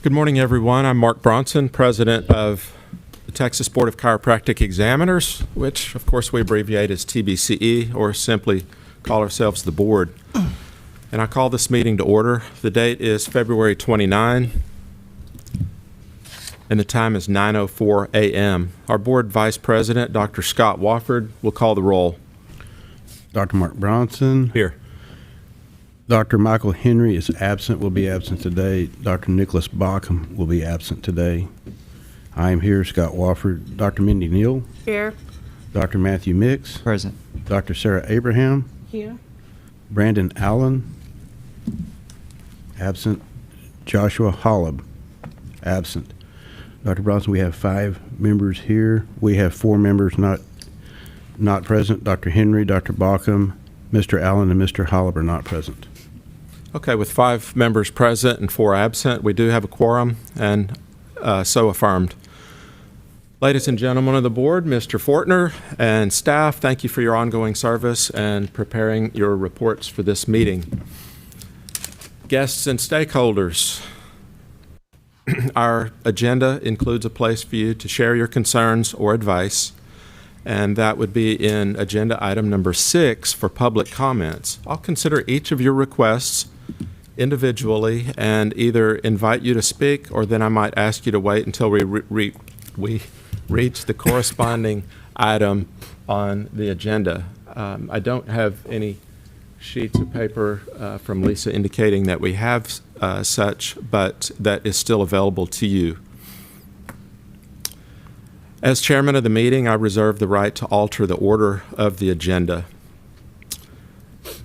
Good morning, everyone. I'm Mark Bronson, president of the Texas Board of Chiropractic Examiners, which, of course, we abbreviate as TBCE or simply call ourselves the board. And I call this meeting to order. The date is February 29, and the time is 9:04 a.m. Our board vice president, Dr. Scott Wofford, will call the roll. Dr. Mark Bronson. Here. Dr. Michael Henry is absent, will be absent today. Dr. Nicholas Bockham will be absent today. I am here, Scott Wofford. Dr. Mindy Neal. Here. Dr. Matthew Mix. Present. Dr. Sarah Abraham. Here. Brandon Allen. Absent. Joshua Hollab. Absent. Dr. Bronson, we have 5 members here. We have 4 members not present. Dr. Henry, Dr. Bockham, Mr. Allen, and Mr. Hollab are not present. Okay, with 5 members present and 4 absent, we do have a quorum, and so affirmed. Ladies and gentlemen of the board, Mr. Fortner and staff, thank you for your ongoing service and preparing your reports for this meeting. Guests and stakeholders, our agenda includes a place for you to share your concerns or advice, and that would be in agenda item number 6 for public comments. I'll consider each of your requests individually and either invite you to speak, or then I might ask you to wait until we reach the corresponding item on the agenda. I don't have any sheets of paper from Lisa indicating that we have such, but that is still available to you. As chairman of the meeting, I reserve the right to alter the order of the agenda.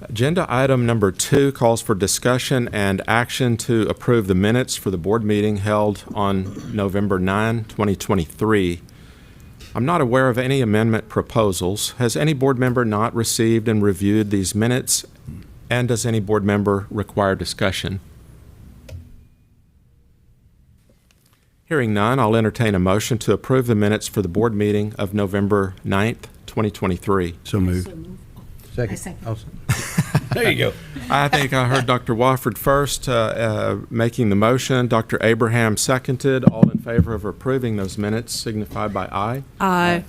Agenda item number 2 calls for discussion and action to approve the minutes for the board meeting held on November 9, 2023. I'm not aware of any amendment proposals. Has any board member not received and reviewed these minutes? And does any board member require discussion? Hearing none, I'll entertain a motion to approve the minutes for the board meeting of November 9th, 2023. So moved. Second. There you go. I think I heard Dr. Wofford first making the motion. Dr. Abraham seconded. All in favor of approving those minutes signify by aye. Aye.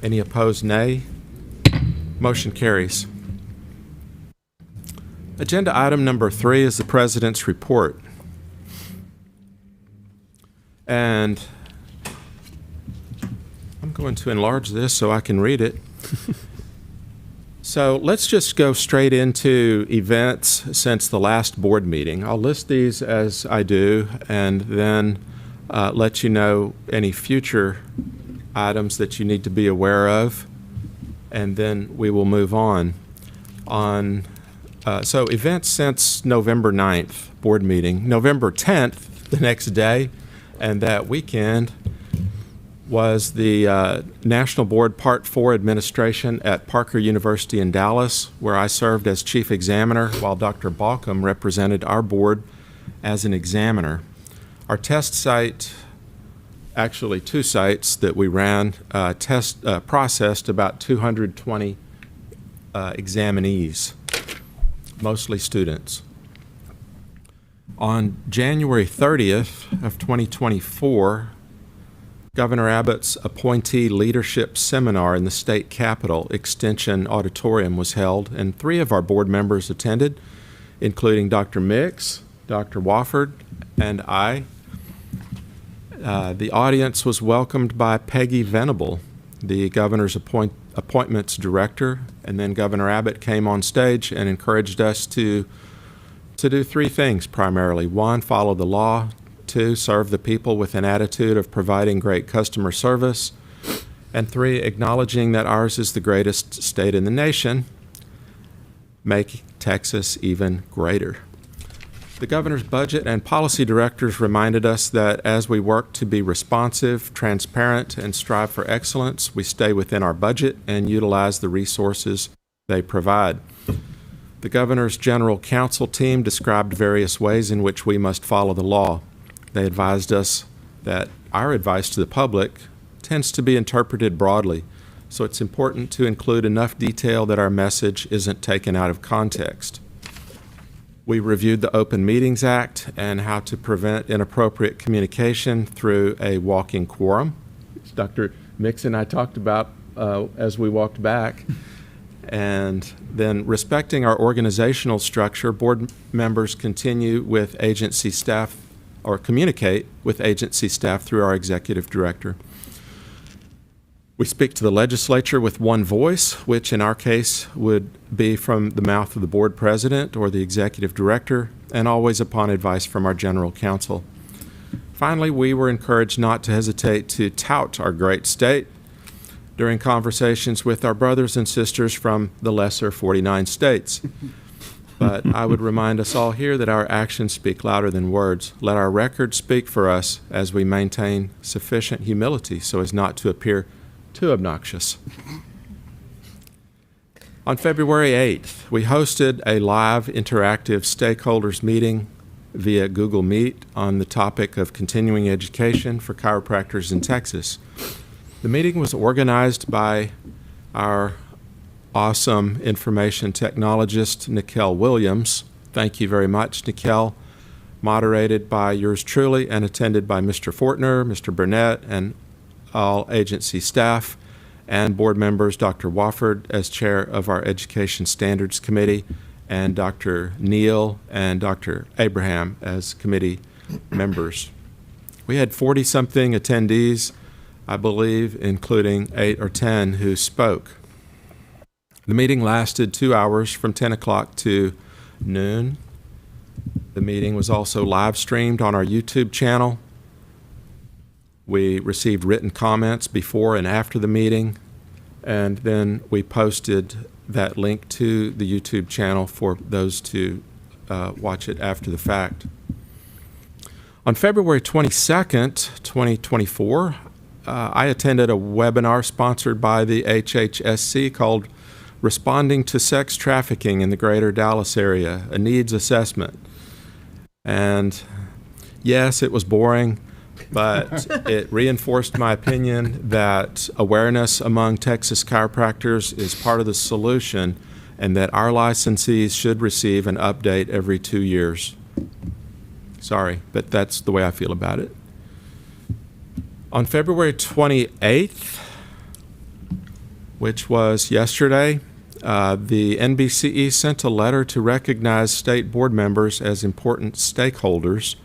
Any opposed, nay. Motion carries. Agenda item number 3 is the President's report. And I'm going to enlarge this so I can read it. So let's just go straight into events since the last board meeting. I'll list these as I do, and then let you know any future items that you need to be aware of, and then we will move on. So events since November 9th board meeting. November 10th, the next day, and that weekend was the National Board Part 4 administration at Parker University in Dallas, where I served as chief examiner while Dr. Bockham represented our board as an examiner. Our test site, actually 2 sites that we ran, processed about 220 examinees, mostly students. On January 30th of 2024, Governor Abbott's appointee leadership seminar in the state capitol Extension Auditorium was held, and 3 of our board members attended, including Dr. Mix, Dr. Wofford, and I. The audience was welcomed by Peggy Venable, the governor's appointments director, and then Governor Abbott came on stage and encouraged us to do 3 things primarily. 1, follow the law. 2, serve the people with an attitude of providing great customer service. And 3, acknowledging that ours is the greatest state in the nation, make Texas even greater. The governor's budget and policy directors reminded us that as we work to be responsive, transparent, and strive for excellence, we stay within our budget and utilize the resources they provide. The governor's general counsel team described various ways in which we must follow the law. They advised us that our advice to the public tends to be interpreted broadly, so it's important to include enough detail that our message isn't taken out of context. We reviewed the Open Meetings Act and how to prevent inappropriate communication through a walking quorum. Dr. Mix and I talked about as we walked back. And then respecting our organizational structure, board members continue with agency staff or communicate with agency staff through our executive director. We speak to the legislature with one voice, which in our case would be from the mouth of the board president or the executive director, and always upon advice from our general counsel. Finally, we were encouraged not to hesitate to tout our great state during conversations with our brothers and sisters from the lesser 49 states. But I would remind us all here that our actions speak louder than words. Let our record speak for us as we maintain sufficient humility so as not to appear too obnoxious. On February 8th, we hosted a live interactive stakeholders meeting via Google Meet on the topic of continuing education for chiropractors in Texas. The meeting was organized by our awesome information technologist, Nikel Williams. Thank you very much, Nikel. Moderated by yours truly and attended by Mr. Fortner, Mr. Burnett, and all agency staff, and board members, Dr. Wofford as chair of our Education Standards Committee, and Dr. Neal and Dr. Abraham as committee members. We had 40-something attendees, I believe, including 8 or 10 who spoke. The meeting lasted 2 hours from 10 o'clock to noon. The meeting was also live streamed on our YouTube channel. We received written comments before and after the meeting, and then we posted that link to the YouTube channel for those to watch it after the fact. On February 22nd, 2024, I attended a webinar sponsored by the HHSC called Responding to Sex Trafficking in the Greater Dallas Area, a Needs Assessment. And yes, it was boring, but it reinforced my opinion that awareness among Texas chiropractors is part of the solution and that our licensees should receive an update every 2 years. Sorry, but that's the way I feel about it. On February 28th, which was yesterday, the NBCE sent a letter to recognize state board members as important stakeholders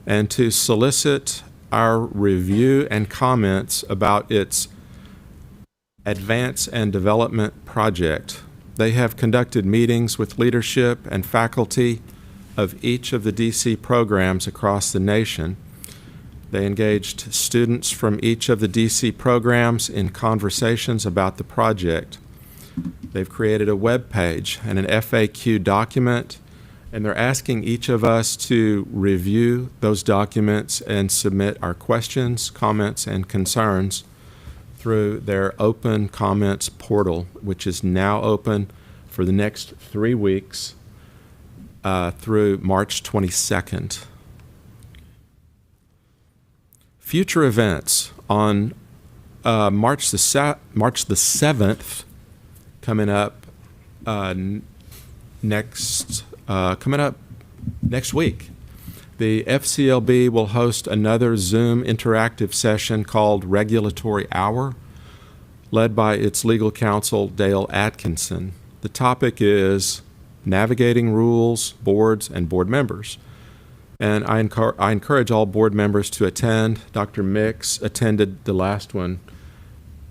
and to solicit our review and comments about its Advance and Development Project. They have conducted meetings with leadership and faculty of each of the DC programs across the nation. They engaged students from each of the DC programs in conversations about the project. They've created a web page and an FAQ document, and they're asking each of us to review those documents and submit our questions, comments, and concerns through their open comments portal, which is now open for the next 3 weeks through March 22nd. Future events on March the 7th, coming up next week. The FCLB will host another Zoom interactive session called Regulatory Hour, led by its legal counsel, Dale Atkinson. The topic is navigating rules, boards, and board members. And I encourage all board members to attend. Dr. Mix attended the last one.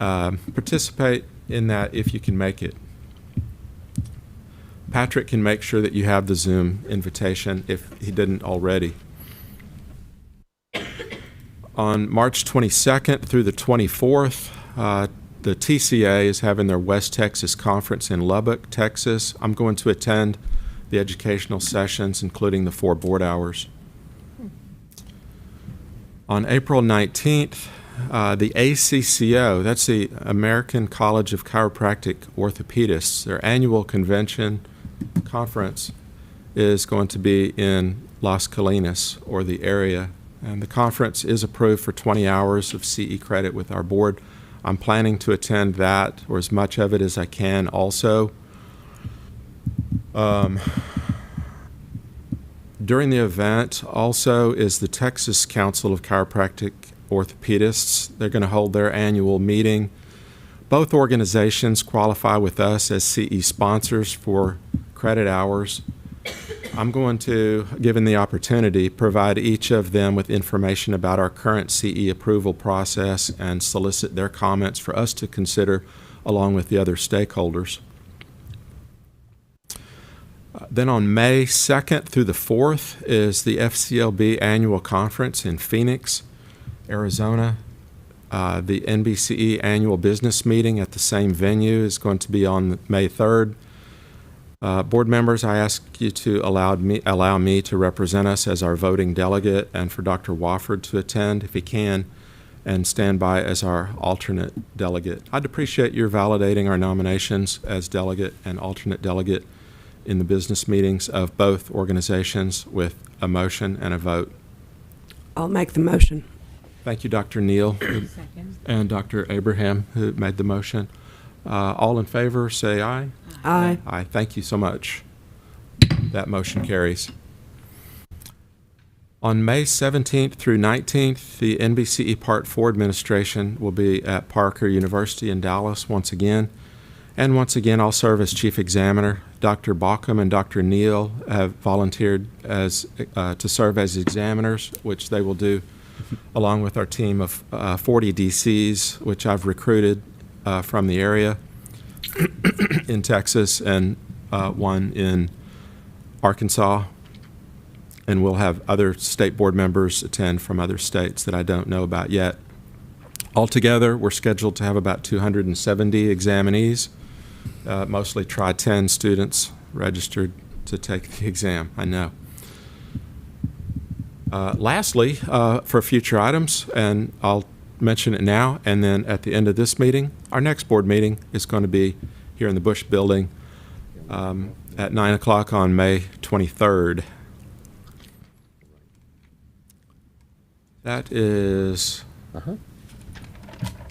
Participate in that if you can make it. Patrick can make sure that you have the Zoom invitation if he didn't already. On March 22nd through the 24th, the TCA is having their West Texas Conference in Lubbock, Texas. I'm going to attend the educational sessions, including the 4 board hours. On April 19th, the ACCO, that's the American College of Chiropractic Orthopedists, their annual conference is going to be in Las Colinas or the area. And the conference is approved for 20 hours of CE credit with our board. I'm planning to attend that, or as much of it as I can also. During the event also is the Texas Council of Chiropractic Orthopedists. They're going to hold their annual meeting. Both organizations qualify with us as CE sponsors for credit hours. I'm going to, given the opportunity, provide each of them with information about our current CE approval process and solicit their comments for us to consider along with the other stakeholders. Then on May 2nd through the 4th is the FCLB annual conference in Phoenix, Arizona. The NBCE annual business meeting at the same venue is going to be on May 3rd. Board members, I ask you to allow me to represent us as our voting delegate and for Dr. Wofford to attend if he can and stand by as our alternate delegate. I'd appreciate your validating our nominations as delegate and alternate delegate in the business meetings of both organizations with a motion and a vote. I'll make the motion. Thank you, Dr. Neal and Dr. Abraham, who made the motion. All in favor, say aye. Aye. Aye. Thank you so much. That motion carries. On May 17th through 19th, the NBCE Part 4 administration will be at Parker University in Dallas once again. And once again, I'll serve as chief examiner. Dr. Bauckham and Dr. Neal have volunteered to serve as examiners, which they will do along with our team of 40 DCs, which I've recruited from the area in Texas and one in Arkansas. And we'll have other state board members attend from other states that I don't know about yet. Altogether, we're scheduled to have about 270 examinees, mostly Tri-10 students registered to take the exam, I know. Lastly, for future items, and I'll mention it now, and then at the end of this meeting, our next board meeting is going to be here in the Bush Building at 9 o'clock on May 23rd. That is,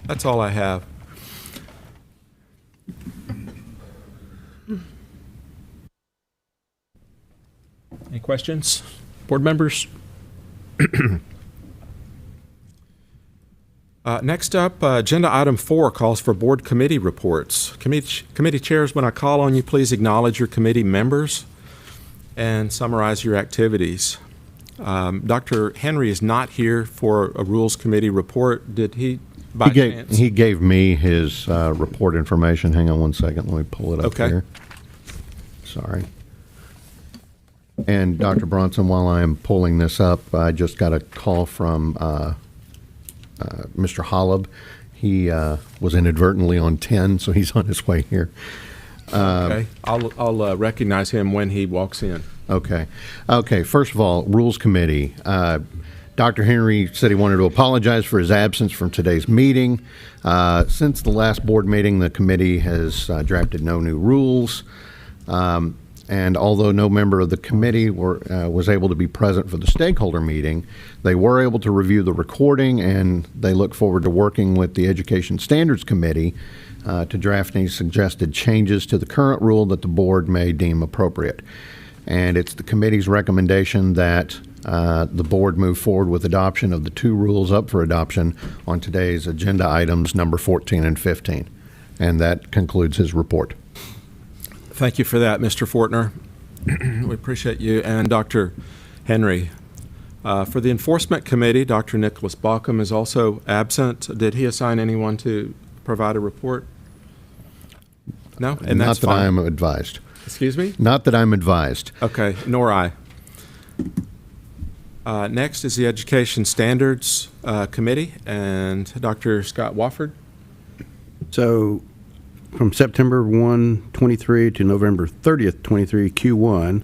that's all I have. Any questions, board members? Next up, agenda item 4 calls for board committee reports. Committee chairs, when I call on you, please acknowledge your committee members and summarize your activities. Dr. Henry is not here for a Rules Committee report. Did he, by chance? He gave me his report information. Hang on one second. Let me pull it up here. Sorry. And Dr. Bronson, while I am pulling this up, I just got a call from Mr. Holub. He was inadvertently on 10, so he's on his way here. Okay. I'll recognize him when he walks in. Okay. First of all, Rules Committee. Dr. Henry said he wanted to apologize for his absence from today's meeting. Since the last board meeting, the committee has drafted no new rules. And although no member of the committee was able to be present for the stakeholder meeting, they were able to review the recording, and they look forward to working with the Education Standards Committee to draft any suggested changes to the current rule that the board may deem appropriate. And it's the committee's recommendation that the board move forward with adoption of the 2 rules up for adoption on today's agenda items number 14 and 15. And that concludes his report. Thank you for that, Mr. Fortner. We appreciate you. And Dr. Henry. For the Enforcement Committee, Dr. Nicholas Bauckham is also absent. Did he assign anyone to provide a report? No? And that's Not that fine. I am advised. Excuse me? Not that I'm advised. Okay, nor I. Next is the Education Standards Committee, and Dr. Scott Wofford. So from September 1, 23 to November 30th, 23, Q1,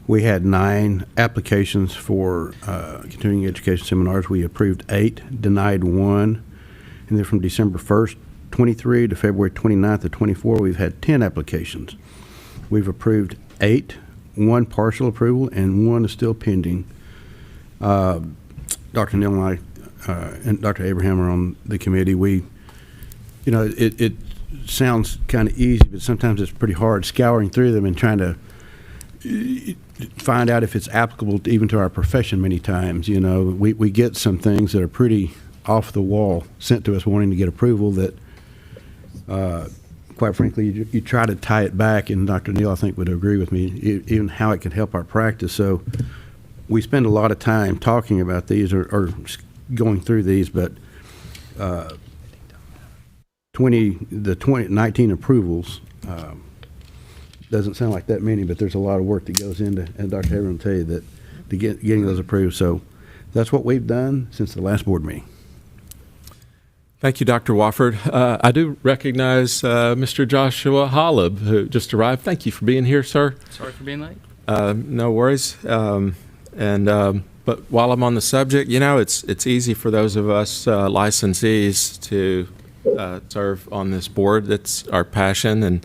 we had 9 applications for continuing education seminars. We approved 8, denied 1. And then from December 1st, 23 to February 29th of 24, we've had 10 applications. We've approved 8, 1 partial approval, and 1 is still pending. Dr. Neal and I and Dr. Abraham are on the committee. It sounds kind of easy, but sometimes it's pretty hard scouring through them and trying to find out if it's applicable to, even to our profession many times. You know, we get some things that are pretty off the wall sent to us wanting to get approval that, quite frankly, you try to tie it back, and Dr. Neal, I think, would agree with me, even how it can help our practice. So we spend a lot of time talking about these or going through these, but 19 approvals doesn't sound like that many, but there's a lot of work that goes into, and Dr. Haver will tell you that, to getting those approved. So that's what we've done since the last board meeting. Thank you, Dr. Wofford. I do recognize Mr. Joshua Holub, who just arrived. Thank you for being here, sir. Sorry for being late. No worries. But while I'm on the subject, you know, it's easy for those of us licensees to serve on this board. That's our passion,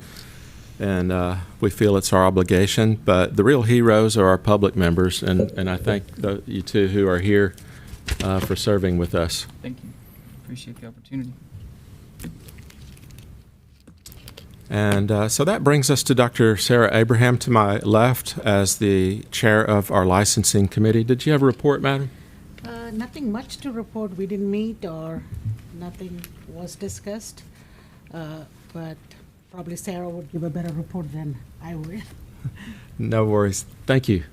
and we feel it's our obligation. But the real heroes are our public members, and I thank you two who are here for serving with us. Thank you. Appreciate the opportunity. And so that brings us to Dr. Sarah Abraham to my left as the chair of our licensing committee. Did you have a report, madam? Nothing much to report. We didn't meet or nothing was discussed. But probably Sarah would give a better report than I would. No worries. Thank you.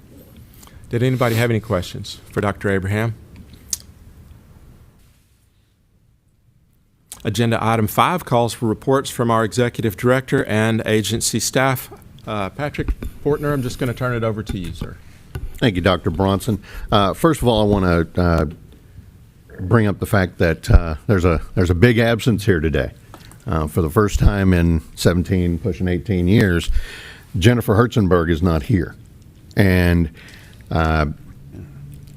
Did anybody have any questions for Dr. Abraham? Agenda item 5 calls for reports from our executive director and agency staff. Patrick Fortner, I'm just going to turn it over to you, sir. Thank you, Dr. Bronson. First of all, I want to bring up the fact that there's a big absence here today. For the first time in 17, pushing 18 years, Jennifer Herzenberg is not here. And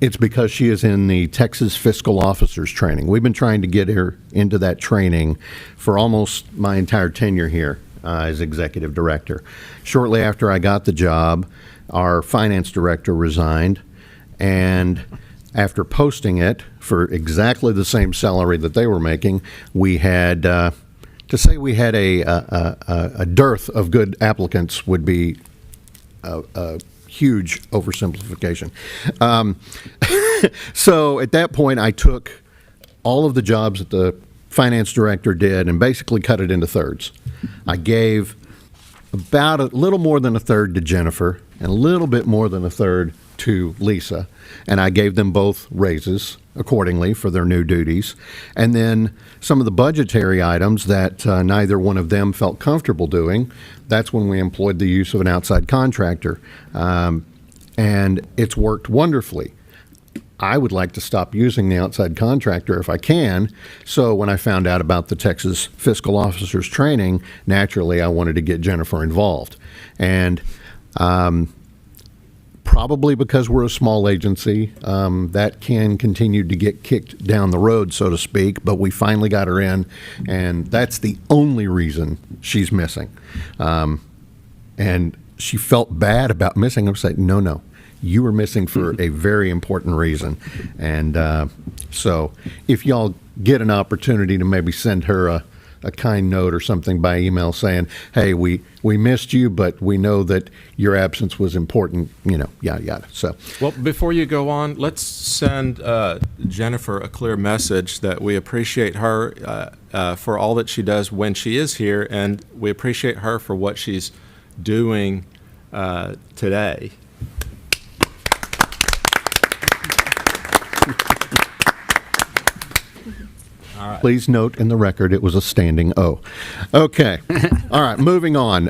it's because she is in the Texas Fiscal Officers Training. We've been trying to get her into that training for almost my entire tenure here as executive director. Shortly after I got the job, our finance director resigned, and after posting it for exactly the same salary that they were making, we had, to say we had a dearth of good applicants would be a huge oversimplification. So at that point, I took all of the jobs that the finance director did and basically cut it into thirds. I gave about a little more than a third to Jennifer and a little bit more than a third to Lisa, and I gave them both raises accordingly for their new duties. And then some of the budgetary items that neither one of them felt comfortable doing, that's when we employed the use of an outside contractor. And it's worked wonderfully. I would like to stop using the outside contractor if I can. So when I found out about the Texas Fiscal Officers Training, naturally I wanted to get Jennifer involved. And probably because we're a small agency, that can continue to get kicked down the road, so to speak, but we finally got her in, and that's the only reason she's missing. And she felt bad about missing. I was like, no, you were missing for a very important reason. And so if y'all get an opportunity to maybe send her a kind note or something by email saying, hey, we missed you, but we know that your absence was important, yada, yada. So, well, before you go on, let's send Jennifer a clear message that we appreciate her for all that she does when she is here, and we appreciate her for what she's doing today. Please note in the record it was a standing O. Okay. All right, moving on.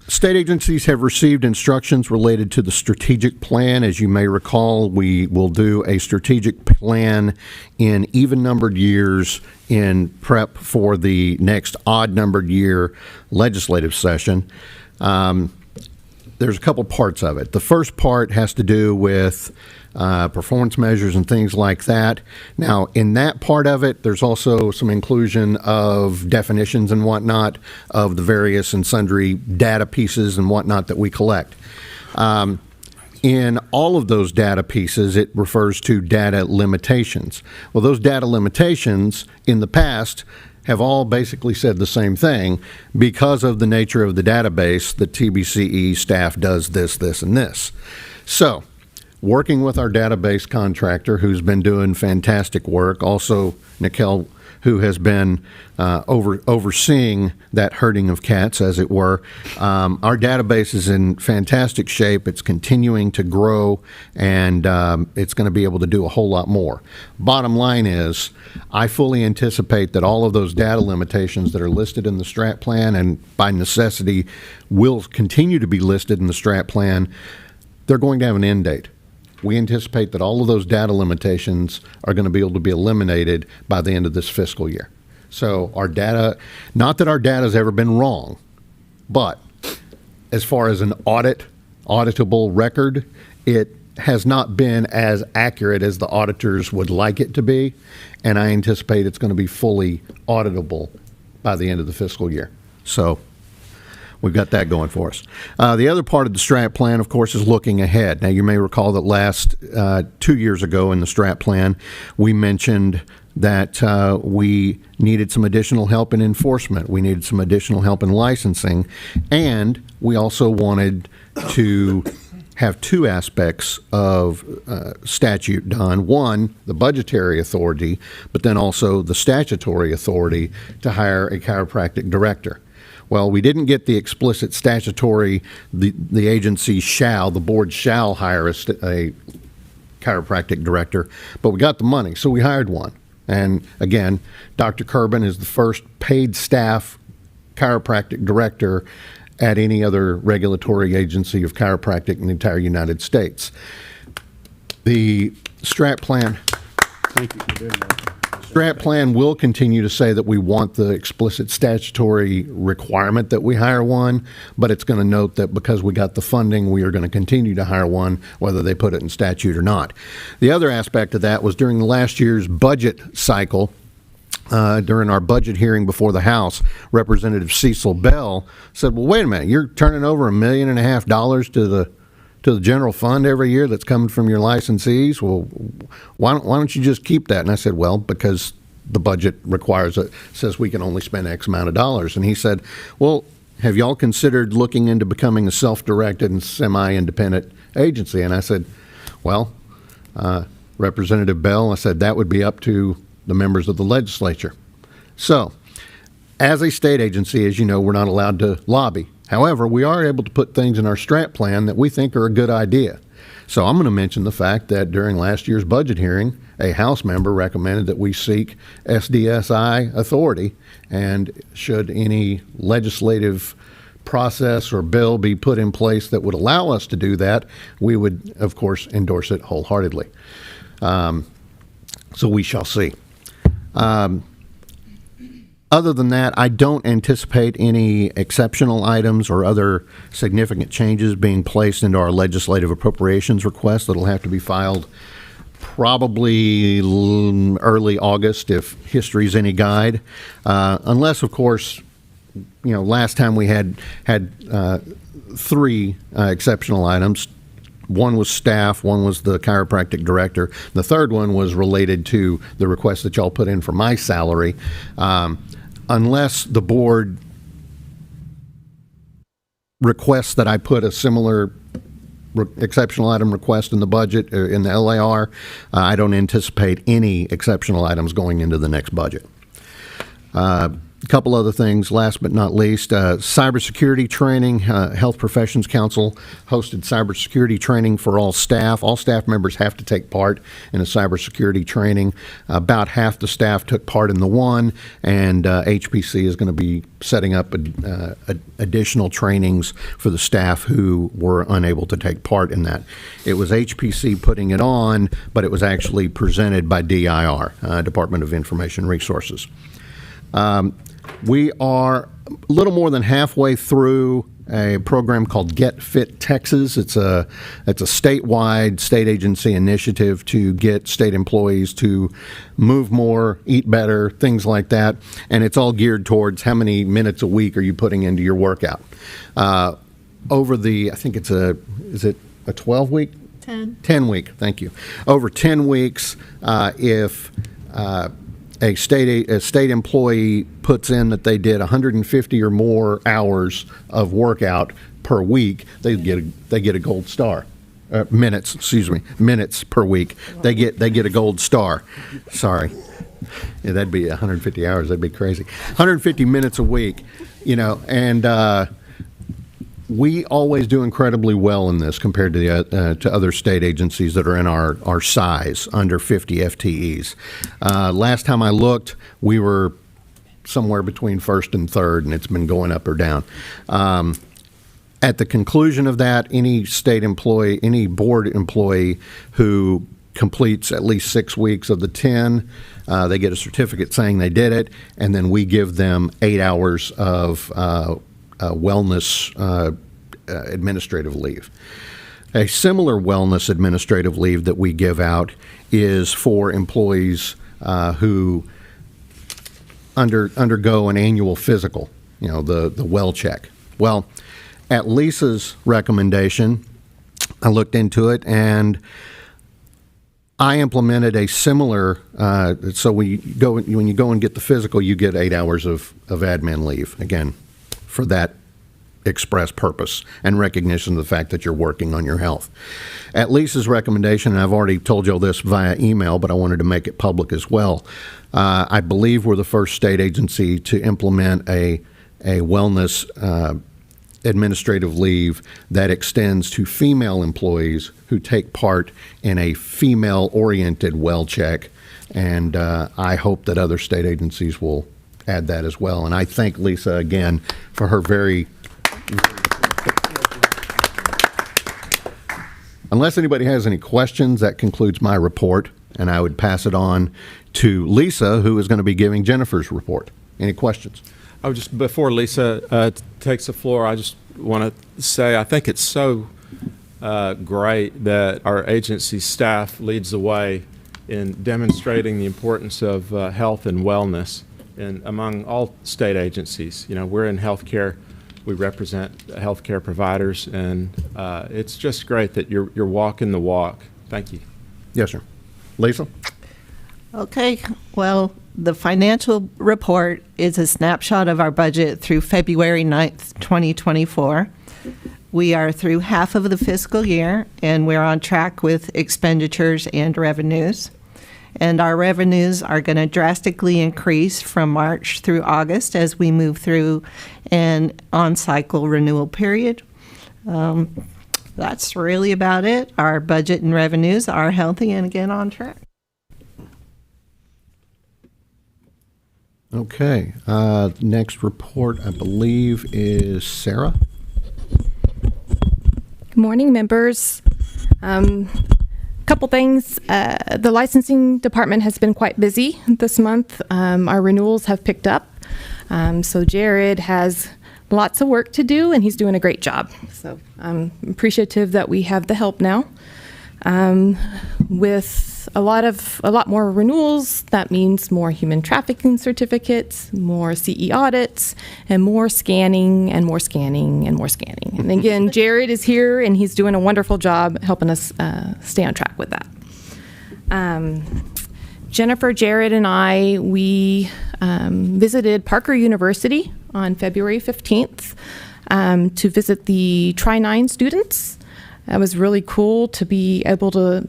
State agencies have received instructions related to the strategic plan. As you may recall, we will do a strategic plan in even-numbered years in prep for the next odd-numbered year legislative session. There's a couple parts of it. The first part has to do with performance measures and things like that. Now, in that part of it, there's also some inclusion of definitions and whatnot of the various and sundry data pieces and whatnot that we collect. In all of those data pieces, it refers to data limitations. Well, those data limitations in the past have all basically said the same thing. Because of the nature of the database, the TBCE staff does this, this, and this. So, working with our database contractor, who's been doing fantastic work, also Nikel, who has been overseeing that herding of cats, as it were. Our database is in fantastic shape. It's continuing to grow, and it's going to be able to do a whole lot more. Bottom line is, I fully anticipate that all of those data limitations that are listed in the strat plan, and by necessity will continue to be listed in the strat plan, they're going to have an end date. We anticipate that all of those data limitations are going to be able to be eliminated by the end of this fiscal year. So our data, not that our data has ever been wrong, but as far as an auditable record, it has not been as accurate as the auditors would like it to be, and I anticipate it's going to be fully auditable by the end of the fiscal year. So we've got that going for us. The other part of the strat plan, of course, is looking ahead. Now, you may recall that last 2 years ago in the strat plan, we mentioned that we needed some additional help in enforcement. We needed some additional help in licensing. And we also wanted to have two aspects of statute done. One, the budgetary authority, but then also the statutory authority to hire a chiropractic director. Well, we didn't get the explicit statutory, the agency shall, the board shall hire a chiropractic director, but we got the money, so we hired one. And again, Dr. Kerbin is the first paid staff chiropractic director at any other regulatory agency of chiropractic in the entire United States. The strat plan. Thank you for doing that. Strat plan will continue to say that we want the explicit statutory requirement that we hire one, but it's going to note that because we got the funding, we are going to continue to hire one, whether they put it in statute or not. The other aspect of that was during last year's budget cycle, during our budget hearing before the House, Representative Cecil Bell said, well, wait a minute, you're turning over $1.5 million to the general fund every year that's coming from your licensees. Well, why don't you just keep that? And I said, well, because the budget requires it, says we can only spend X amount of dollars. And he said, well, have y'all considered looking into becoming a self-directed and semi-independent agency? And I said, well, Representative Bell, I said, that would be up to the members of the legislature. So, as a state agency, as you know, we're not allowed to lobby. However, we are able to put things in our strat plan that we think are a good idea. So I'm going to mention the fact that during last year's budget hearing, a House member recommended that we seek SDSI authority, and should any legislative process or bill be put in place that would allow us to do that, we would, of course, endorse it wholeheartedly. So we shall see. Other than that, I don't anticipate any exceptional items or other significant changes being placed into our legislative appropriations request that'll have to be filed probably early August, if history's any guide. Unless, of course, you know, last time we had three exceptional items. One was staff, one was the chiropractic director. The third one was related to the request that y'all put in for my salary. Unless the board requests that I put a similar exceptional item request in the budget, or in the LAR, I don't anticipate any exceptional items going into the next budget. A couple other things, last but not least, cybersecurity training. Health Professions Council hosted cybersecurity training for all staff. All staff members have to take part in a cybersecurity training. About half the staff took part in the one, and HPC is going to be setting up additional trainings for the staff who were unable to take part in that. It was HPC putting it on, but it was actually presented by DIR, Department of Information Resources. We are a little more than halfway through a program called Get Fit Texas. It's a statewide state agency initiative to get state employees to move more, eat better, things like that. And it's all geared towards how many minutes a week are you putting into your workout. Over the, I think it's is it a 12-week? 10 week, thank you. Over 10 weeks, if a state employee puts in that they did 150 or more hours of workout per week, they get a gold star. Minutes per week. They get a gold star. Sorry. Yeah, that'd be 150 hours. That'd be crazy. 150 minutes a week, and we always do incredibly well in this compared to to other state agencies that are in our size, under 50 FTEs. Last time I looked, we were somewhere between first and third, and it's been going up or down. At the conclusion of that, any state employee, any board employee who completes at least 6 weeks of the 10, they get a certificate saying they did it, and then we give them 8 hours of wellness administrative leave. A similar wellness administrative leave that we give out is for employees who undergo an annual physical, the well check. Well, at Lisa's recommendation, I looked into it, and I implemented a similar, so when you go and get the physical, you get 8 hours of admin leave, again, for that express purpose and recognition of the fact that you're working on your health. At Lisa's recommendation, and I've already told you all this via email, but I wanted to make it public as well, I believe we're the first state agency to implement a wellness administrative leave that extends to female employees who take part in a female-oriented well check, and I hope that other state agencies will add that as well. And I thank Lisa again for her very... Unless anybody has any questions, that concludes my report, and I would pass it on to Lisa, who is going to be giving Jennifer's report. Any questions? Before Lisa takes the floor, I just want to say I think it's so great that our agency staff leads the way in demonstrating the importance of health and wellness among all state agencies. We're in healthcare. We represent healthcare providers, and it's just great that you're walking the walk. Thank you. Yes, sir. Lisa? Okay, well, the financial report is a snapshot of our budget through February 9th, 2024. We are through half of the fiscal year, and we're on track with expenditures and revenues. And our revenues are going to drastically increase from March through August as we move through an on-cycle renewal period. That's really about it. Our budget and revenues are healthy and again on track. Okay. Next report, I believe, is Sarah. Good morning, members. Couple things. The licensing department has been quite busy this month. Our renewals have picked up. So Jared has lots of work to do, and he's doing a great job. So I'm appreciative that we have the help now. With a lot more renewals, that means more human trafficking certificates, more CE audits, and more scanning and more scanning and more scanning. And again, Jared is here, and he's doing a wonderful job helping us stay on track with that. Jennifer, Jared, and we visited Parker University on February 15th to visit the Tri-9 students. That was really cool to be able to,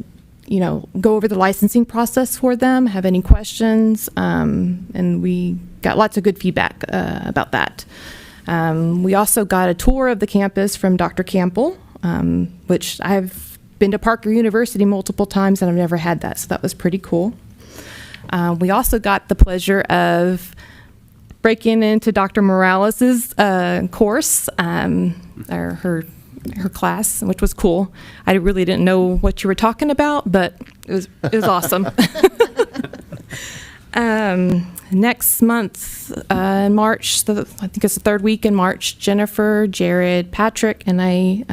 go over the licensing process for them, have any questions, and we got lots of good feedback about that. We also got a tour of the campus from Dr. Campbell, which I've been to Parker University multiple times and I've never had that, so that was pretty cool. We also got the pleasure of breaking into Dr. Morales's course, or her class, which was cool. I really didn't know what you were talking about, but it was awesome. Next month, in March, I think it's the third week in March, Jennifer, Jared, Patrick, and I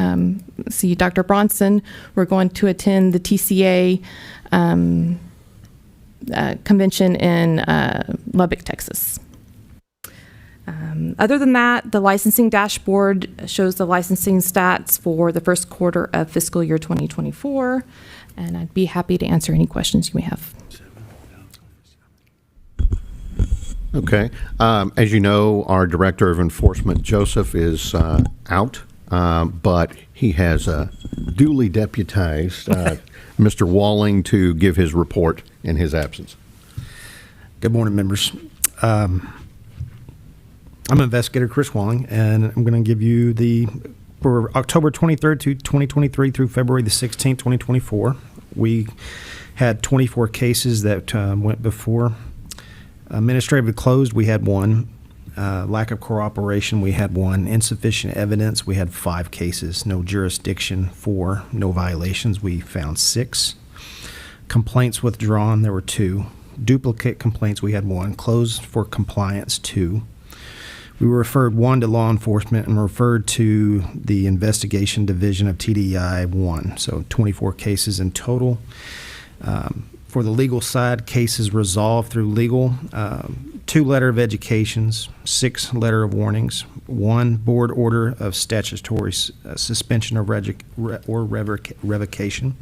see Dr. Bronson. We're going to attend the TCA convention in Lubbock, Texas. Other than that, the licensing dashboard shows the licensing stats for the first quarter of fiscal year 2024, and I'd be happy to answer any questions you may have. Okay. As you know, our Director of Enforcement, Joseph, is out, but he has duly deputized Mr. Walling to give his report in his absence. Good morning, members. I'm Investigator Chris Walling, and I'm going to give you for October 23rd to 2023 through February the 16th, 2024. We had 24 cases that went before. Administratively closed, we had 1. Lack of cooperation, we had 1. Insufficient evidence, we had 5 cases. No jurisdiction, 4. No violations, we found 6. Complaints withdrawn, there were 2. Duplicate complaints, we had 1. Closed for compliance, 2. We were referred 1 to law enforcement and referred to the investigation division of TDI 1. So 24 cases in total. For the legal side, cases resolved through legal, 2 letter of educations, 6 letter of warnings, 1 board order of statutory suspension or revocation.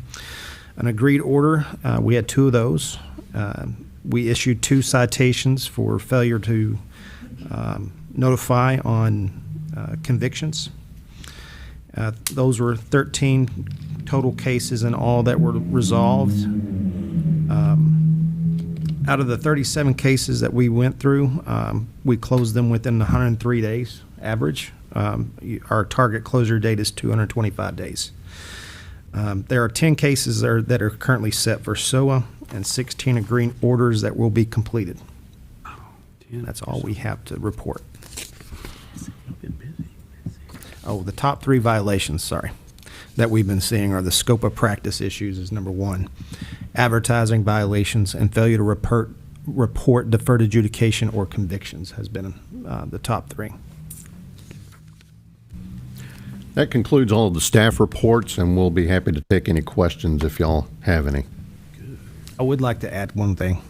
An agreed order, we had 2 of those. We issued 2 citations for failure to notify on convictions. Those were 13 total cases in all that were resolved. Out of the 37 cases that we went through, we closed them within 103 days average. Our target closure date is 225 days. There are 10 cases that are currently set for SOA and 16 agreed orders that will be completed. That's all we have to report. Oh, the top 3 violations, sorry, that we've been seeing are the scope of practice issues is number 1, advertising violations, and failure to report deferred adjudication or convictions has been the top 3. That concludes all of the staff reports, and we'll be happy to take any questions if y'all have any. I would like to add one thing.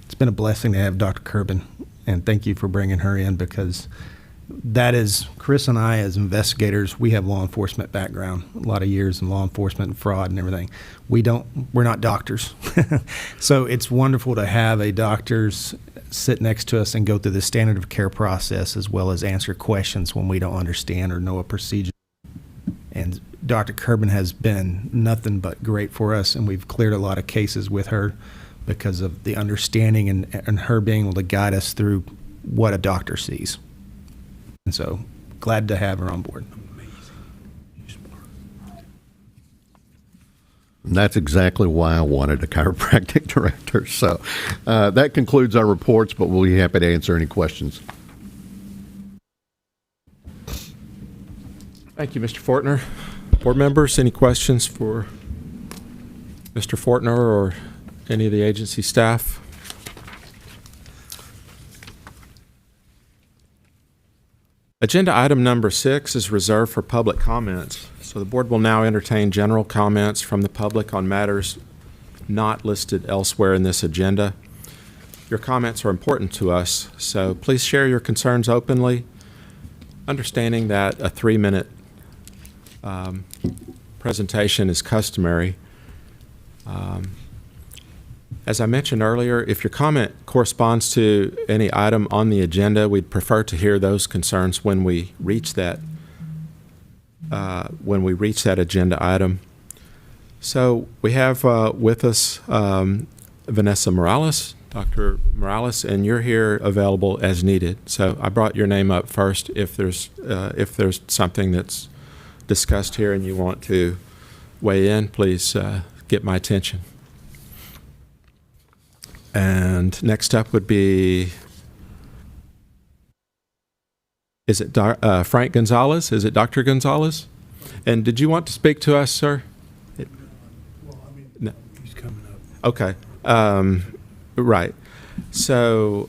It's been a blessing to have Dr. Kerbin, and thank you for bringing her in, because that is, Chris and I as investigators, we have law enforcement background, a lot of years in law enforcement and fraud and everything. We're not doctors. So it's wonderful to have a doctor sit next to us and go through the standard of care process, as well as answer questions when we don't understand or know a procedure. And Dr. Kerbin has been nothing but great for us, and we've cleared a lot of cases with her because of the understanding and her being able to guide us through what a doctor sees. And so glad to have her on board. And that's exactly why I wanted a chiropractic director. So that concludes our reports, but we'll be happy to answer any questions. Thank you, Mr. Fortner. Board members, any questions for Mr. Fortner or any of the agency staff? Agenda item number 6 is reserved for public comments. So the board will now entertain general comments from the public on matters not listed elsewhere in this agenda. Your comments are important to us, so please share your concerns openly, understanding that a 3-minute presentation is customary. As I mentioned earlier, if your comment corresponds to any item on the agenda, we'd prefer to hear those concerns when we reach that agenda item. So we have with us Vanessa Morales, Dr. Morales, and you're here available as needed. So I brought your name up first. If there's something that's discussed here and you want to weigh in, please get my attention. And next up would be, is it Frank Gonzalez? Is it Dr. Gonzalez? And did you want to speak to us, sir? Well, I mean, No. he's coming up. Okay. Right. So,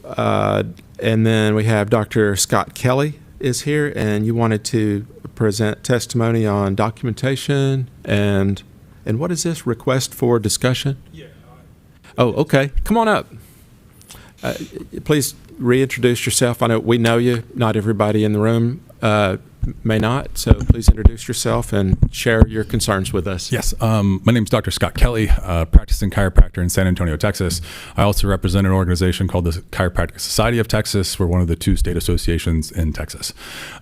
and then we have Dr. Scott Kelly is here, and you wanted to present testimony on documentation and what is this, request for discussion? Yeah. Oh, okay. Come on up. Please reintroduce yourself. I know we know you, not everybody in the room. may not. So please introduce yourself and share your concerns with us. Yes, my name is Dr. Scott Kelly, practicing chiropractor in San Antonio, Texas. I also represent an organization called the Chiropractic Society of Texas. We're one of the 2 state associations in Texas.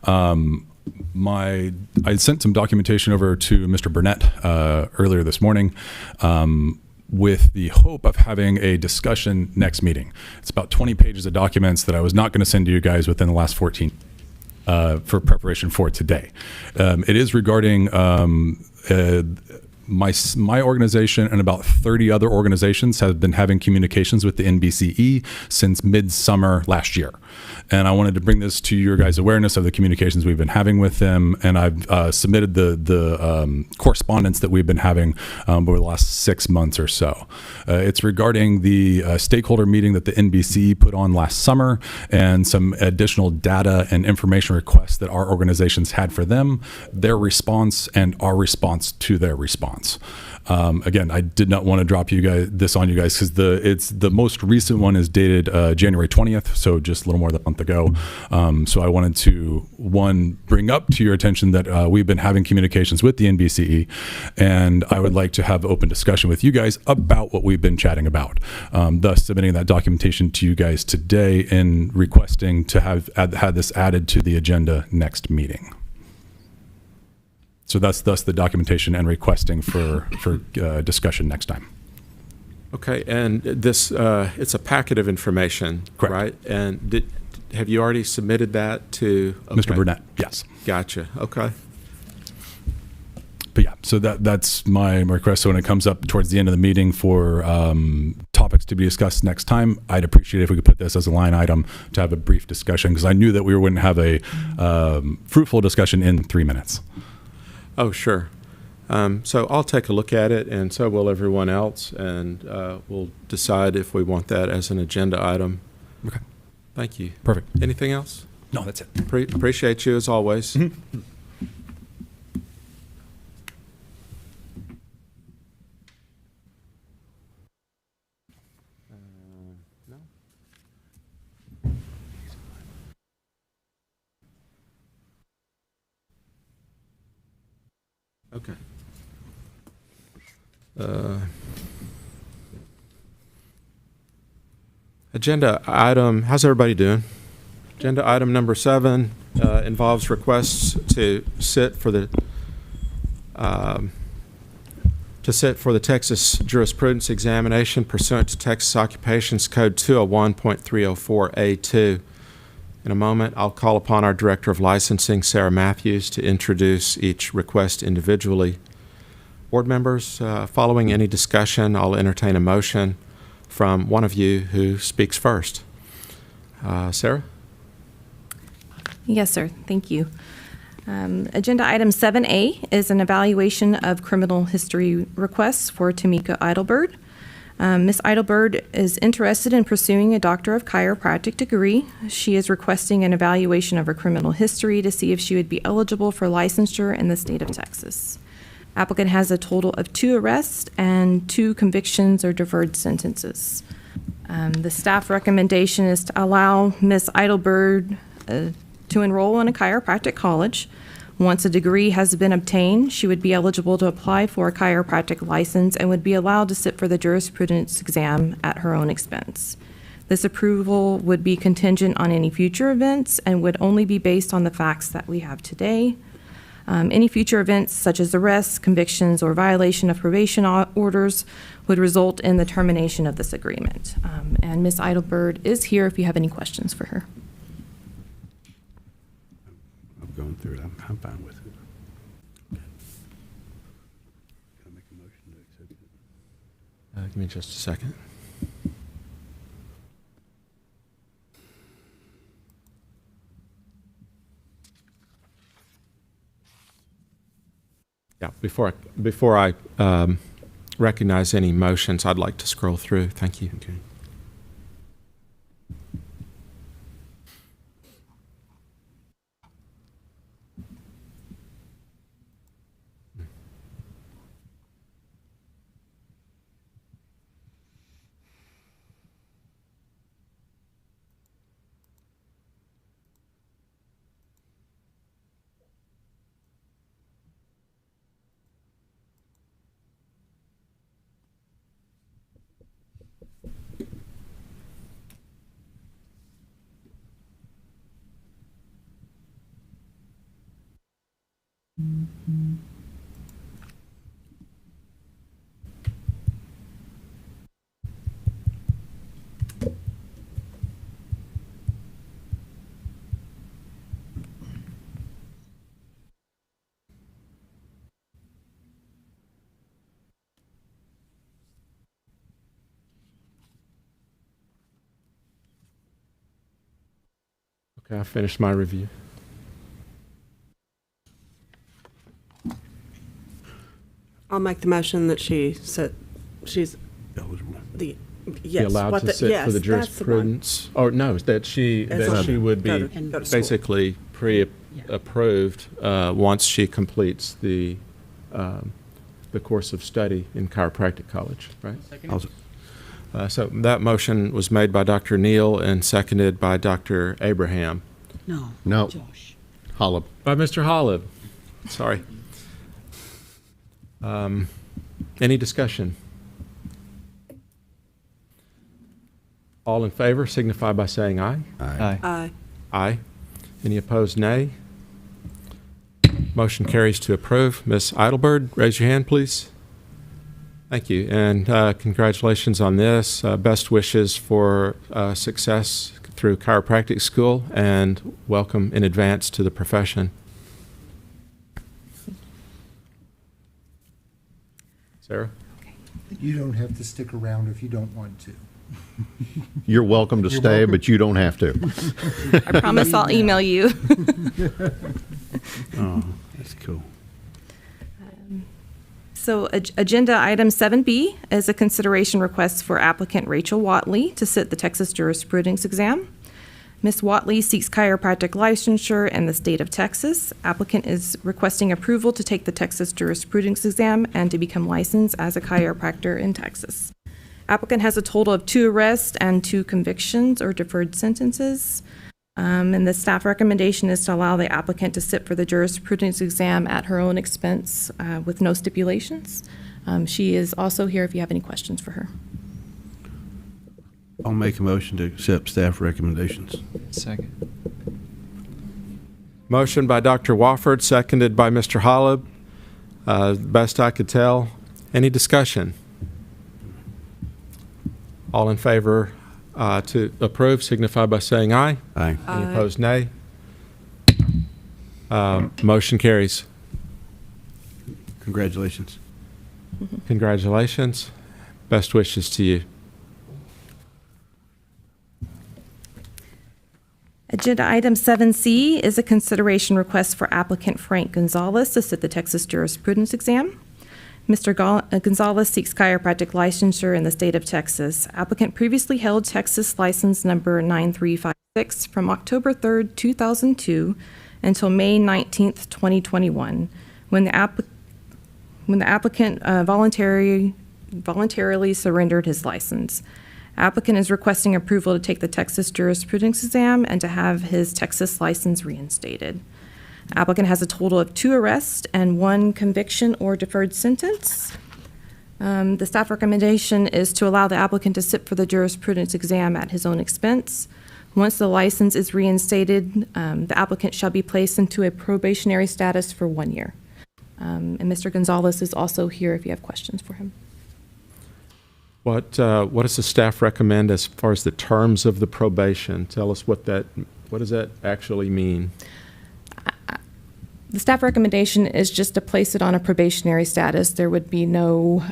I sent some documentation over to Mr. Burnett earlier this morning with the hope of having a discussion next meeting. It's about 20 pages of documents that I was not going to send to you guys within the last 14 for preparation for today. It is regarding my organization, and about 30 other organizations have been having communications with the NBCE since midsummer last year. And I wanted to bring this to your guys' awareness of the communications we've been having with them. And I've submitted the correspondence that we've been having over the last 6 months or so. It's regarding the stakeholder meeting that the NBCE put on last summer, and some additional data and information requests that our organizations had for them, their response, and our response to their response. Again, I did not want to drop this on you guys because the most recent one is dated January 20th, so just a little more than a month ago. So I wanted to, bring up to your attention that we've been having communications with the NBCE, and I would like to have open discussion with you guys about what we've been chatting about. Thus, submitting that documentation to you guys today and requesting to have this added to the agenda next meeting. So that's thus the documentation and requesting for discussion next time. Okay, and this it's a packet of information, Correct. right? And have you already submitted that to Mr. Burnett? Yes. Gotcha. Okay. But yeah, so that's my request. So when it comes up towards the end of the meeting for topics to be discussed next time, I'd appreciate it if we could put this as a line item to have a brief discussion, because I knew that we wouldn't have a fruitful discussion in 3 minutes. Oh, sure. So I'll take a look at it, and so will everyone else, and we'll decide if we want that as an agenda item. Okay. Thank you. Perfect. Anything else? No, that's it. Appreciate you as always. Mm-hmm. No? Okay. Agenda item, how's everybody doing? Agenda item number 7 involves requests to sit for the Texas jurisprudence examination pursuant to Texas Occupations Code 201.304A2. In a moment, I'll call upon our Director of Licensing, Sarah Matthews, to introduce each request individually. Board members, following any discussion, I'll entertain a motion from one of you who speaks first. Sarah? Yes, sir. Thank you. Agenda item 7A is an evaluation of criminal history requests for Tamika Eidelberg. Ms. Eidelberg is interested in pursuing a Doctor of Chiropractic degree. She is requesting an evaluation of her criminal history to see if she would be eligible for licensure in the state of Texas. Applicant has a total of 2 arrests and 2 convictions or deferred sentences. The staff recommendation is to allow Ms. Eidelberg to enroll in a chiropractic college. Once a degree has been obtained, she would be eligible to apply for a chiropractic license and would be allowed to sit for the jurisprudence exam at her own expense. This approval would be contingent on any future events and would only be based on the facts that we have today. Any future events such as arrests, convictions, or violation of probation orders would result in the termination of this agreement. And Ms. Eidelberg is here if you have any questions for her. I've gone through it. I'm fine with it. Can I make a motion to accept it? Give me just a second. Yeah, before I recognize any motions, I'd like to scroll through. Thank you. Okay. Okay, I finished my review. I'll make the motion that she said she's the, yes. Be allowed what to the- sit yes, for the that's one. jurisprudence, or no, that she would be Go to school. basically pre-approved once she completes the course of study in chiropractic college, right? Second. So that motion was made by Dr. Neal and seconded by Dr. Abraham. No. No. Josh. Holub. By Mr. Holub. Sorry. Any discussion? All in favor signify by saying aye. Aye. Aye. Aye. Any opposed, nay? Motion carries to approve. Ms. Eidelberg, raise your hand, please. Thank you, and congratulations on this. Best wishes for success through chiropractic school, and welcome in advance to the profession. Sarah? You don't have to stick around if you don't want to. You're welcome to stay, but you don't have to. I promise I'll email you. Oh, that's cool. So agenda item 7B is a consideration request for applicant Rachel Watley to sit the Texas jurisprudence exam. Ms. Watley seeks chiropractic licensure in the state of Texas. Applicant is requesting approval to take the Texas jurisprudence exam and to become licensed as a chiropractor in Texas. Applicant has a total of 2 arrests and 2 convictions or deferred sentences. And the staff recommendation is to allow the applicant to sit for the jurisprudence exam at her own expense with no stipulations. She is also here if you have any questions for her. I'll make a motion to accept staff recommendations. Second. Motion by Dr. Wofford, seconded by Mr. Holub. Best I could tell. Any discussion? All in favor to approve signify by saying aye. Aye. Any Aye. opposed, nay? Motion carries. Congratulations. Congratulations. Best wishes to you. Agenda item 7C is a consideration request for applicant Frank Gonzalez to sit the Texas jurisprudence exam. Mr. Gonzalez seeks chiropractic licensure in the state of Texas. Applicant previously held Texas license number 9356 from October 3rd, 2002 until May 19th, 2021, when the applicant voluntarily surrendered his license. Applicant is requesting approval to take the Texas jurisprudence exam and to have his Texas license reinstated. Applicant has a total of 2 arrests and 1 conviction or deferred sentence. The staff recommendation is to allow the applicant to sit for the jurisprudence exam at his own expense. Once the license is reinstated, the applicant shall be placed into a probationary status for 1 year. And Mr. Gonzalez is also here if you have questions for him. What does the staff recommend as far as the terms of the probation? Tell us what does that actually mean? The staff recommendation is just to place it on a probationary status. There would be no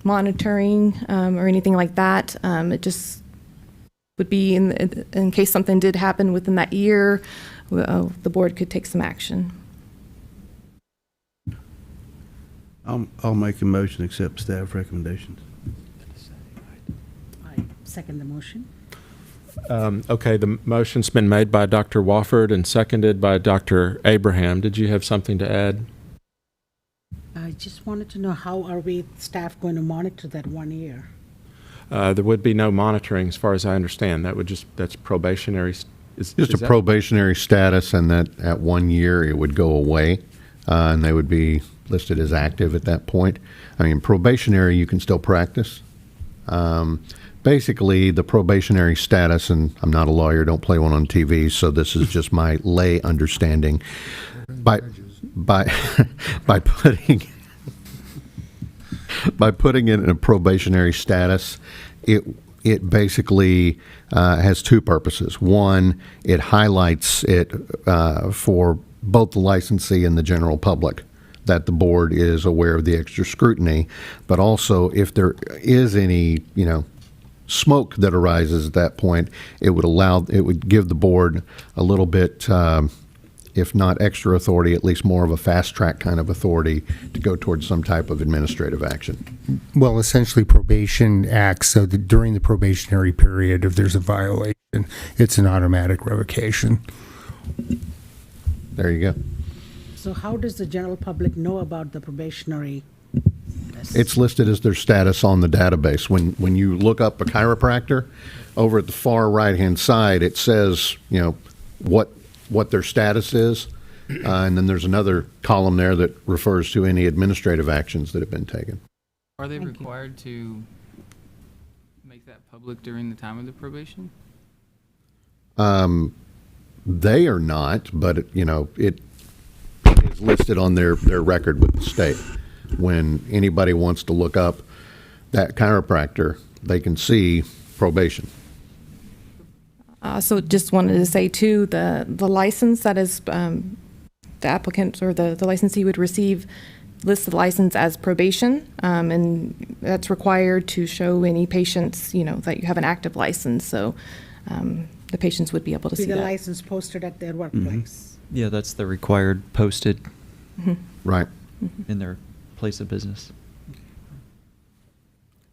monitoring or anything like that. It just would be in case something did happen within that year, the board could take some action. I'll make a motion to accept staff recommendations. I second the motion. Okay, the motion's been made by Dr. Wofford and seconded by Dr. Abraham. Did you have something to add? I just wanted to know, how are we staff going to monitor that 1 year? There would be no monitoring as far as I understand. That's probationary. Just a probationary status, and that at 1 year it would go away, and they would be listed as active at that point. I mean, probationary, you can still practice. Basically, the probationary status, and I'm not a lawyer, don't play one on TV, so this is just my lay understanding. by by putting it in a probationary status, it basically has two purposes. One, it highlights it for both the licensee and the general public that the board is aware of the extra scrutiny, but also if there is any, smoke that arises at that point, it would give the board a little bit, if not extra authority, at least more of a fast track kind of authority to go towards some type of administrative action. Well, essentially probation acts so that during the probationary period, if there's a violation, it's an automatic revocation. There you go. So how does the general public know about the probationary? It's listed as their status on the database. When you look up a chiropractor, over at the far right-hand side, it says, what their status is, and then there's another column there that refers to any administrative actions that have been taken. Are they required to make that public during the time of the probation? They are not, but it is listed on their record with the state. When anybody wants to look up that chiropractor, they can see probation. So just wanted to say too, the license that is the applicant or the licensee would receive lists the license as probation, and that's required to show any patients, that you have an active license. So the patients would be able to see the that. license posted at their workplace. Yeah, that's the required posted Right. in their place of business.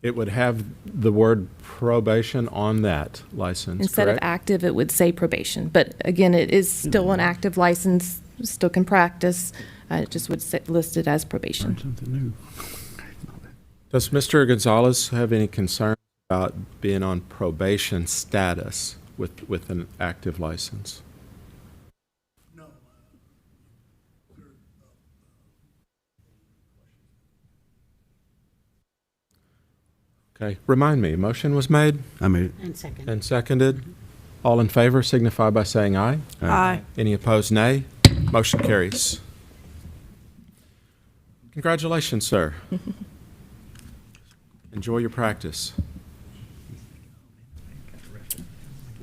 It would have the word probation on that license, Instead of correct? active, it would say probation. But again, it is still an active license, still can practice. It just would sit listed as probation. Something new. Does Mr. Gonzalez have any concern about being on probation status with an active license? Okay, remind me, motion was made I mean, And second. and seconded. All in favor signify by saying aye. Aye. Any opposed, nay. Motion carries. Congratulations, sir. Enjoy your practice.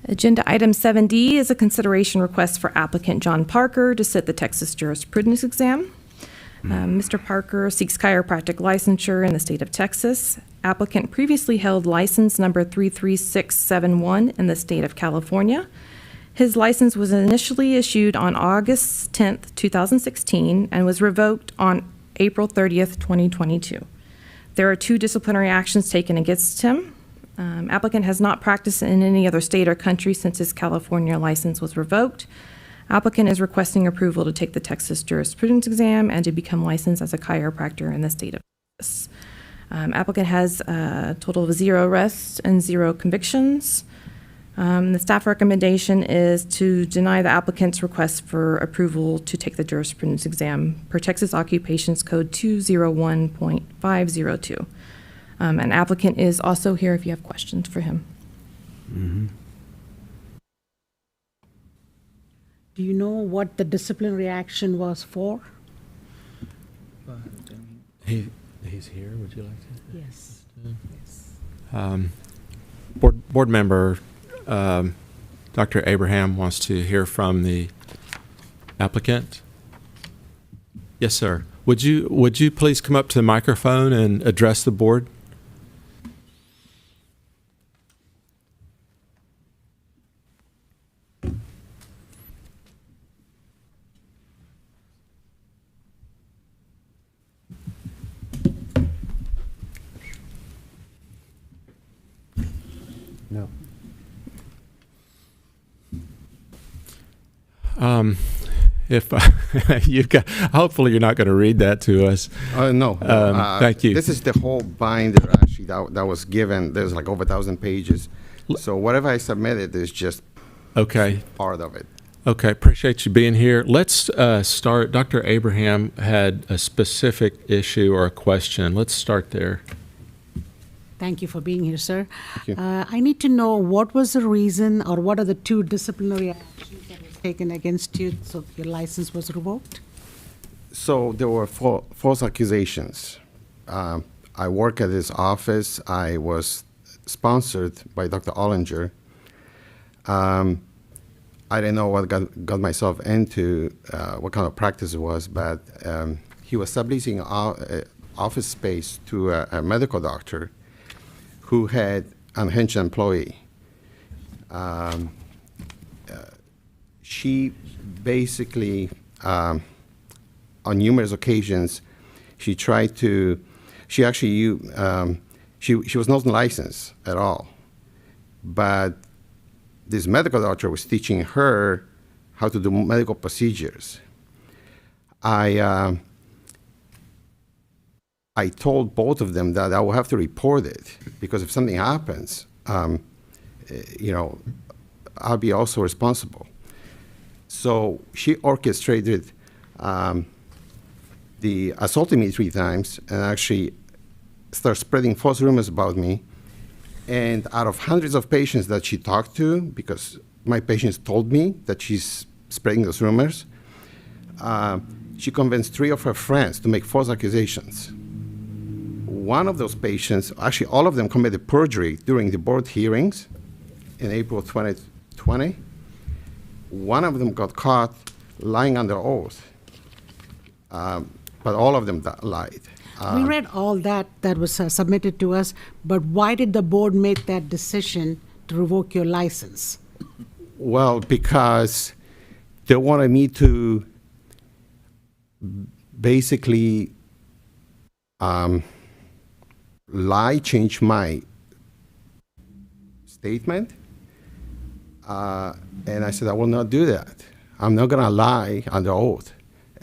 Agenda item 7D is a consideration request for applicant John Parker to sit the Texas jurisprudence exam. Mr. Parker seeks chiropractic licensure in the state of Texas. Applicant previously held license number 33671 in the state of California. His license was initially issued on August 10th, 2016, and was revoked on April 30th, 2022. There are 2 disciplinary actions taken against him. Applicant has not practiced in any other state or country since his California license was revoked. Applicant is requesting approval to take the Texas jurisprudence exam and to become licensed as a chiropractor in the state of Texas. Applicant has a total of 0 arrests and 0 convictions. The staff recommendation is to deny the applicant's request for approval to take the jurisprudence exam per Texas Occupations Code 201.502. An applicant is also here if you have questions for him. Do you know what the disciplinary action was for? He's here. Would you like to? Yes. Board member Dr. Abraham wants to hear from the applicant. Yes, sir. Would you please come up to the microphone and address the board? No. If hopefully you're not going to read that to us. No. Thank you. This is the whole binder actually that was given. There's like over 1,000 pages. So whatever I submitted is just Okay. part of it. Okay. Appreciate you being here. Let's start. Dr. Abraham had a specific issue or a question. Let's start there. Thank you for being here, sir. you. I need to know what was the reason or what are the 2 disciplinary actions that were taken against you so your license was revoked? So there were false accusations. I work at this office. I was sponsored by Dr. Ollinger. I didn't know what got myself into, what kind of practice it was, but he was subleasing office space to a medical doctor who had an unhinged employee. She basically, on numerous occasions, she tried to, she actually, she was not licensed at all, but this medical doctor was teaching her how to do medical procedures. I told both of them that I will have to report it because if something happens, you know, I'll be also responsible. So she orchestrated the assaulting me 3 times and actually started spreading false rumors about me. And out of hundreds of patients that she talked to, because my patients told me that she's spreading those rumors, she convinced 3 of her friends to make false accusations. One of those patients, actually all of them committed perjury during the board hearings in April 2020. One of them got caught lying under oath, but all of them lied. We read all that was submitted to us, but why did the board make that decision to revoke your license? Well, because they wanted me to basically lie, change my statement. And I said, I will not do that. I'm not going to lie under oath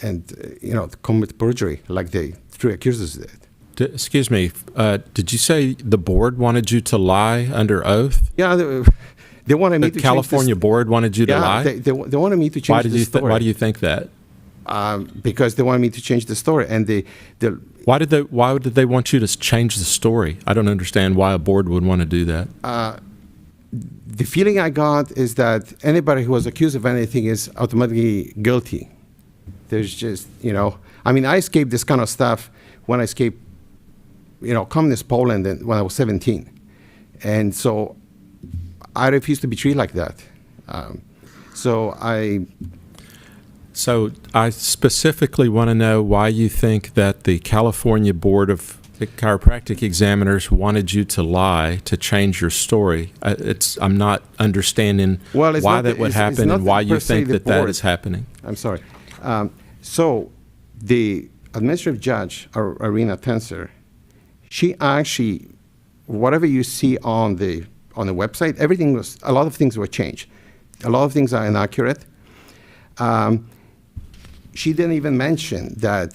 and, you know, commit perjury like the 3 accusers did. Excuse me, did you say the board wanted you to lie under oath? Yeah, they wanted me to The California board wanted you to lie? They wanted me to change the story. Why do you think that? Because they wanted me to change the story. And why did they want you to change the story? I don't understand why a board would want to do that. The feeling I got is that anybody who was accused of anything is automatically guilty. There's just, you know, I mean, I escaped this kind of stuff when I escaped, you know, communist Poland when I was 17. And so I refuse to be treated like that. So I specifically want to know why you think that the California Board of the Chiropractic Examiners wanted you to lie to change your story. I'm not understanding why that would happen and why you think that is happening. I'm sorry. So the administrative judge, Arena Tenser, she actually, whatever you see on the website, a lot of things were changed. A lot of things are inaccurate. She didn't even mention that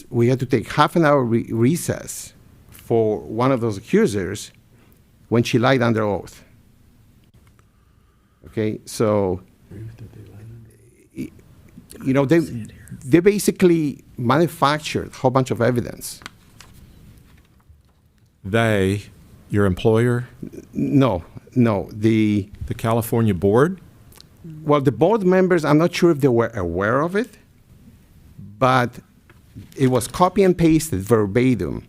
we had to take half an hour recess for one of those accusers when she lied under oath. Okay, so, you know, they basically manufactured a whole bunch of evidence. They, your employer? No, the California board? Well, the board members, I'm not sure if they were aware of it, but it was copy and pasted verbatim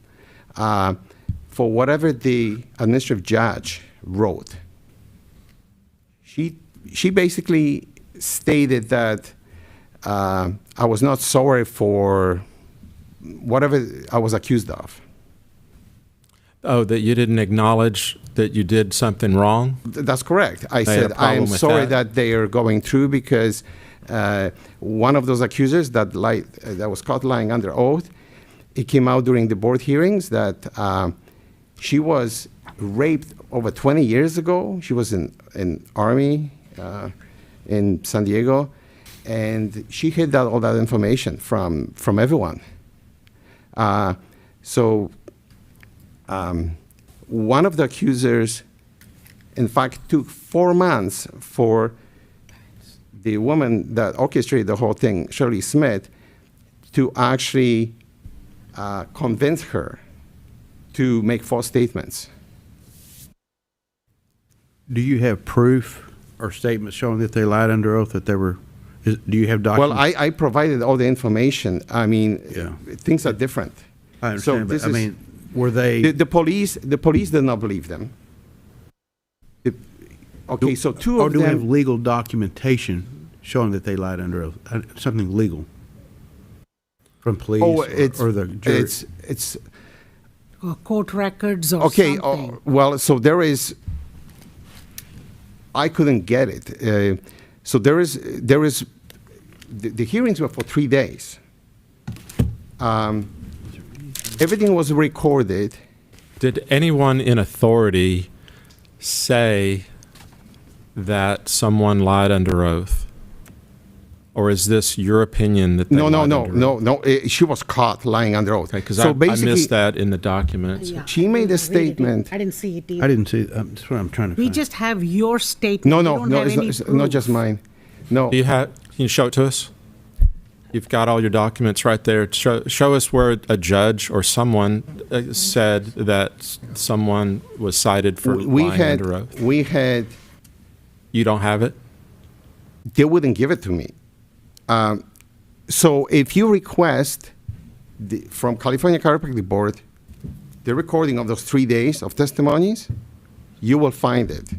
for whatever the administrative judge wrote. She basically stated that I was not sorry for whatever I was accused of. Oh, that you didn't acknowledge that you did something wrong? That's correct. I said, I am sorry that they are going through because one of those accusers that was caught lying under oath, it came out during the board hearings that she was raped over 20 years ago. She was in Army in San Diego, and she hid all that information from everyone. So one of the accusers, in fact, took 4 months for the woman that orchestrated the whole thing, Shirley Smith, to actually convince her to make false statements. Do you have proof or statements showing that they lied under oath, that they were Do you have Well, documents? I provided all the information. I mean, Yeah. things are different. I understand, this but I is- mean, were they? The police did not believe them. Okay, so two Or of do we have them. legal documentation showing that they lied under oath? Something legal from police Oh, it's or the jury? it's Or court records or okay. something. Well, so there is. I couldn't get it. So there is. The hearings were for 3 days. Everything was recorded. Did anyone in authority say that someone lied under oath? Or is this your opinion that they No, lied under oath? She was caught lying under oath. Because so I basically, missed that in the documents. Yeah, she made a I didn't read it. statement. I didn't see it either. I didn't see, that's what I'm trying to We find. just have your statement. No, We no, don't no. have It's not, any it's not just proof. mine. No. Do you have? Can you show it to us? You've got all your documents right there. Show us where a judge or someone said that someone was cited for we lying had. under oath. We had. You don't have it? They wouldn't give it to me. So if you request from California Chiropractic Board the recording of those 3 days of testimonies, you will find it.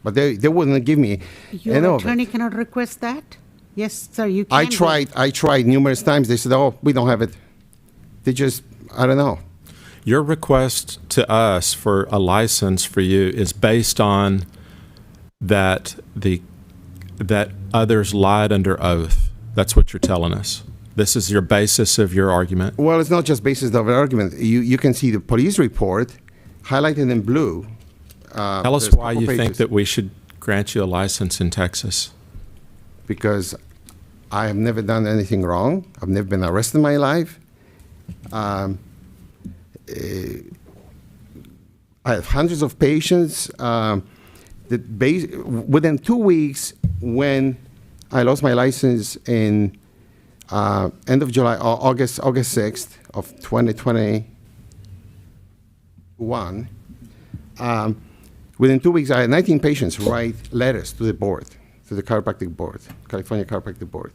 But they wouldn't give me any Your of attorney it. cannot request that? Yes, sir, you can. I tried numerous times. They said, "Oh, we don't have it." They just, I don't know. Your request to us for a license for you is based on that others lied under oath. That's what you're telling us. This is your basis of your argument. Well, it's not just basis of an argument. You can see the police report highlighted in blue. Tell us There's a why couple you think pages. that we should grant you a license in Texas. Because I have never done anything wrong. I've never been arrested in my life. I have hundreds of patients. Within 2 weeks, when I lost my license in end of July, August 6th of 2021, within 2 weeks, I had 19 patients write letters to the board, to the chiropractic board, California Chiropractic Board.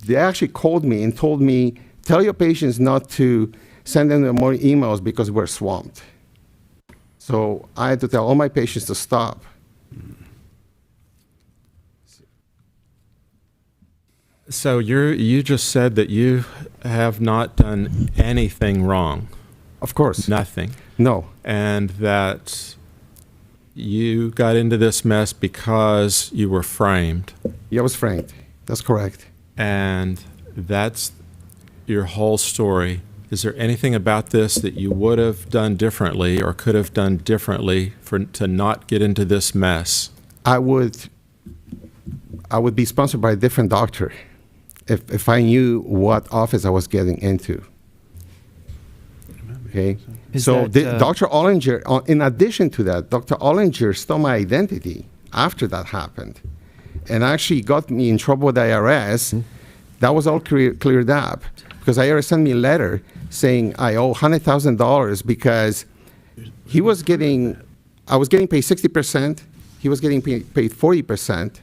They actually called me and told me, tell your patients not to send them more emails because we're swamped. So I had to tell all my patients to stop. So you just said that you have not done anything wrong. Of course. Nothing. No. And that you got into this mess because you were framed. Yeah, I was framed. That's correct. And that's your whole story. Is there anything about this that you would have done differently or could have done differently to not get into this mess? I would be sponsored by a different doctor if I knew what office I was getting into. Okay? Dr. Ollinger, in addition to that, Dr. Ollinger stole my identity after that happened and actually got me in trouble with the IRS. That was all cleared up because IRS sent me a letter saying I owe $100,000 because I was getting paid 60%. He was getting paid 40%.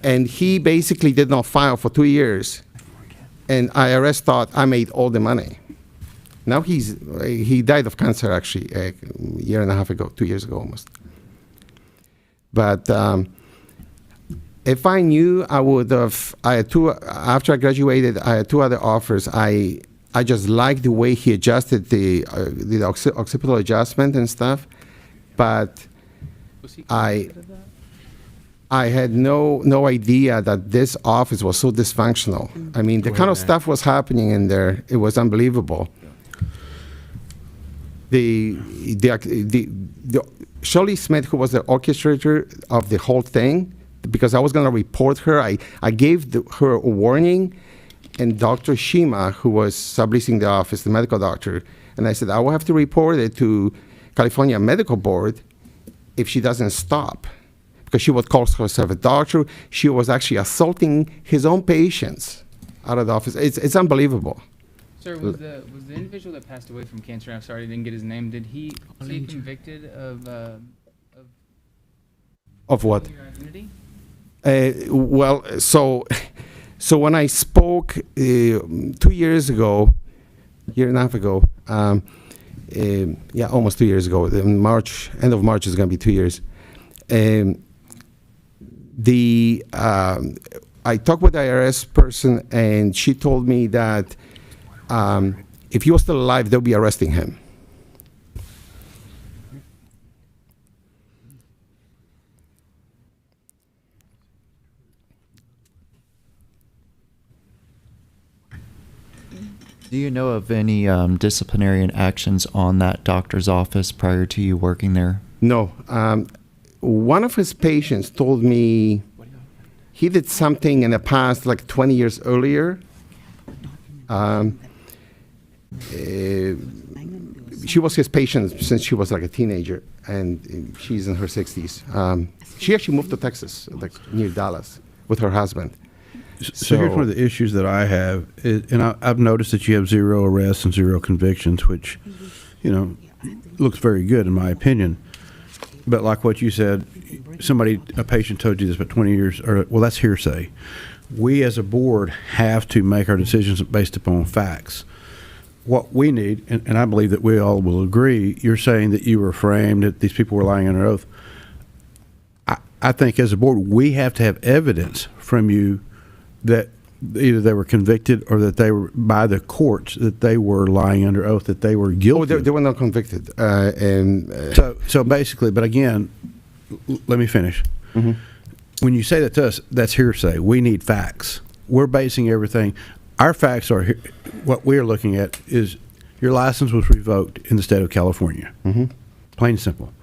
And he basically did not file for 2 years. And IRS thought I made all the money. Now he died of cancer actually a year and a half ago, 2 years ago almost. But if I knew, I would have. After I graduated, I had 2 other offers. I just liked the way he adjusted the occipital adjustment and stuff, but I had no idea that this office was so dysfunctional. I mean, the kind of stuff was happening in there. It was unbelievable. The Shirley Smith, who was the orchestrator of the whole thing, because I was going to report her, I gave her a warning, and Dr. Shima, who was subleasing the office, the medical doctor, and I said, I will have to report it to California Medical Board if she doesn't stop, because she would call herself a doctor. She was actually assaulting his own patients out of the office. It's unbelievable. Sir, was the individual that passed away from cancer, I'm sorry I didn't get his name, was he convicted of Of what? your identity? Well, so when I spoke 2 years ago, year and a half ago, almost 2 years ago, in March, end of March is going to be 2 years. I talked with the IRS person, and she told me that if he was still alive, they'll be arresting him. Do you know of any disciplinary actions on that doctor's office prior to you working there? No. One of his patients told me he did something in the past, like 20 years earlier. She was his patient since she was like a teenager, and she's in her 60s. She actually moved to Texas, like near Dallas, with her husband. So here's one of the issues that I have, and I've noticed that you have 0 arrests and 0 convictions, which, looks very good in my opinion. But like what you said, a patient told you this about 20 years, well, that's hearsay. We as a board have to make our decisions based upon facts. What we need, and I believe that we all will agree, you're saying that you were framed, that these people were lying under oath. I think as a board, we have to have evidence from you that either they were convicted or that they were, by the courts, that they were lying under oath, that they were guilty. Oh, they were not convicted. So basically, but again, let me finish. Mm-hmm. When you say that to us, that's hearsay. We need facts. We're basing everything. Our facts are, what we're looking at is your license was revoked in the state of California. Mm-hmm. Plain and simple.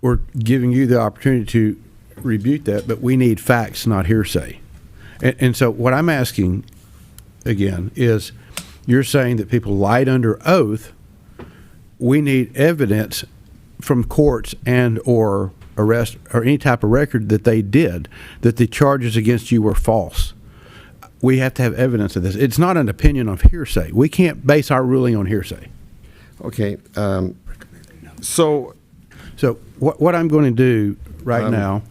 We're giving you the opportunity to rebuke that, but we need facts, not hearsay. And so what I'm asking, again, is you're saying that people lied under oath. We need evidence from courts and or arrest or any type of record that they did, that the charges against you were false. We have to have evidence of this. It's not an opinion of hearsay. We can't base our ruling on hearsay. Okay. So what I'm going to do right now,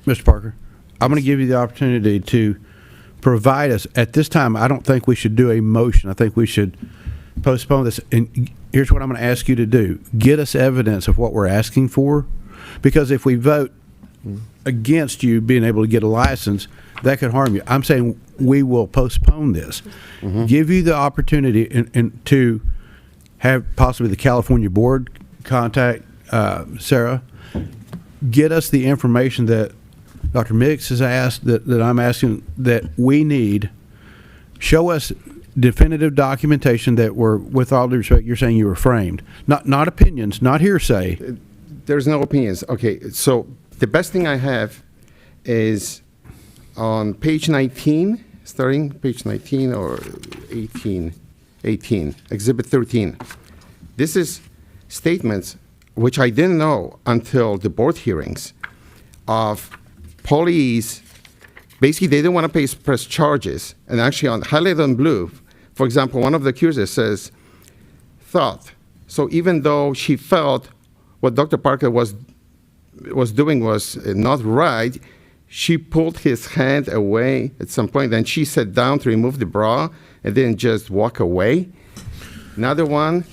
Mr. Parker, I'm going to give you the opportunity to provide us. At this time, I don't think we should do a motion. I think we should postpone this. And here's what I'm going to ask you to do. Get us evidence of what we're asking for. Because if we vote against you being able to get a license, that could harm you. I'm saying we will postpone this. Mm-hmm. Give you the opportunity and to have possibly the California board contact Sarah. Get us the information that Dr. Mix has asked, that I'm asking, that we need. Show us definitive documentation that were, with all due respect, you're saying you were framed. Not opinions, not hearsay. There's no opinions. Okay, so the best thing I have is on page 19, starting page 19 or 18, Exhibit 13. This is statements which I didn't know until the board hearings of police. Basically, they didn't want to press charges. And actually, on highlighted in blue, for example, one of the accusers says, thought. So even though she felt what Dr. Parker was doing was not right, she pulled his hand away at some point, and she sat down to remove the bra and didn't just walk away. Another one.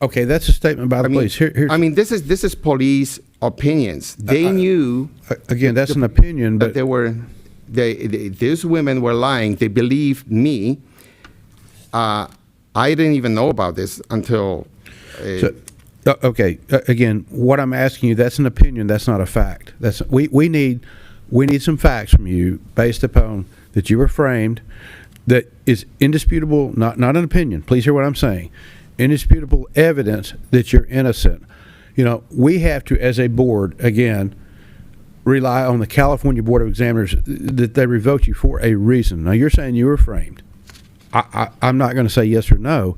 Okay, that's a statement by the police. This is police opinions. They knew. Again, that's an opinion, but these women were lying. They believed me. I didn't even know about this until. Again, what I'm asking you, that's an opinion. That's not a fact. We need some facts from you based upon that you were framed. That is indisputable, not an opinion. Please hear what I'm saying. Indisputable evidence that you're innocent. We have to, as a board, again, rely on the California Board of Examiners that they revoked you for a reason. Now, you're saying you were framed. I'm not going to say yes or no.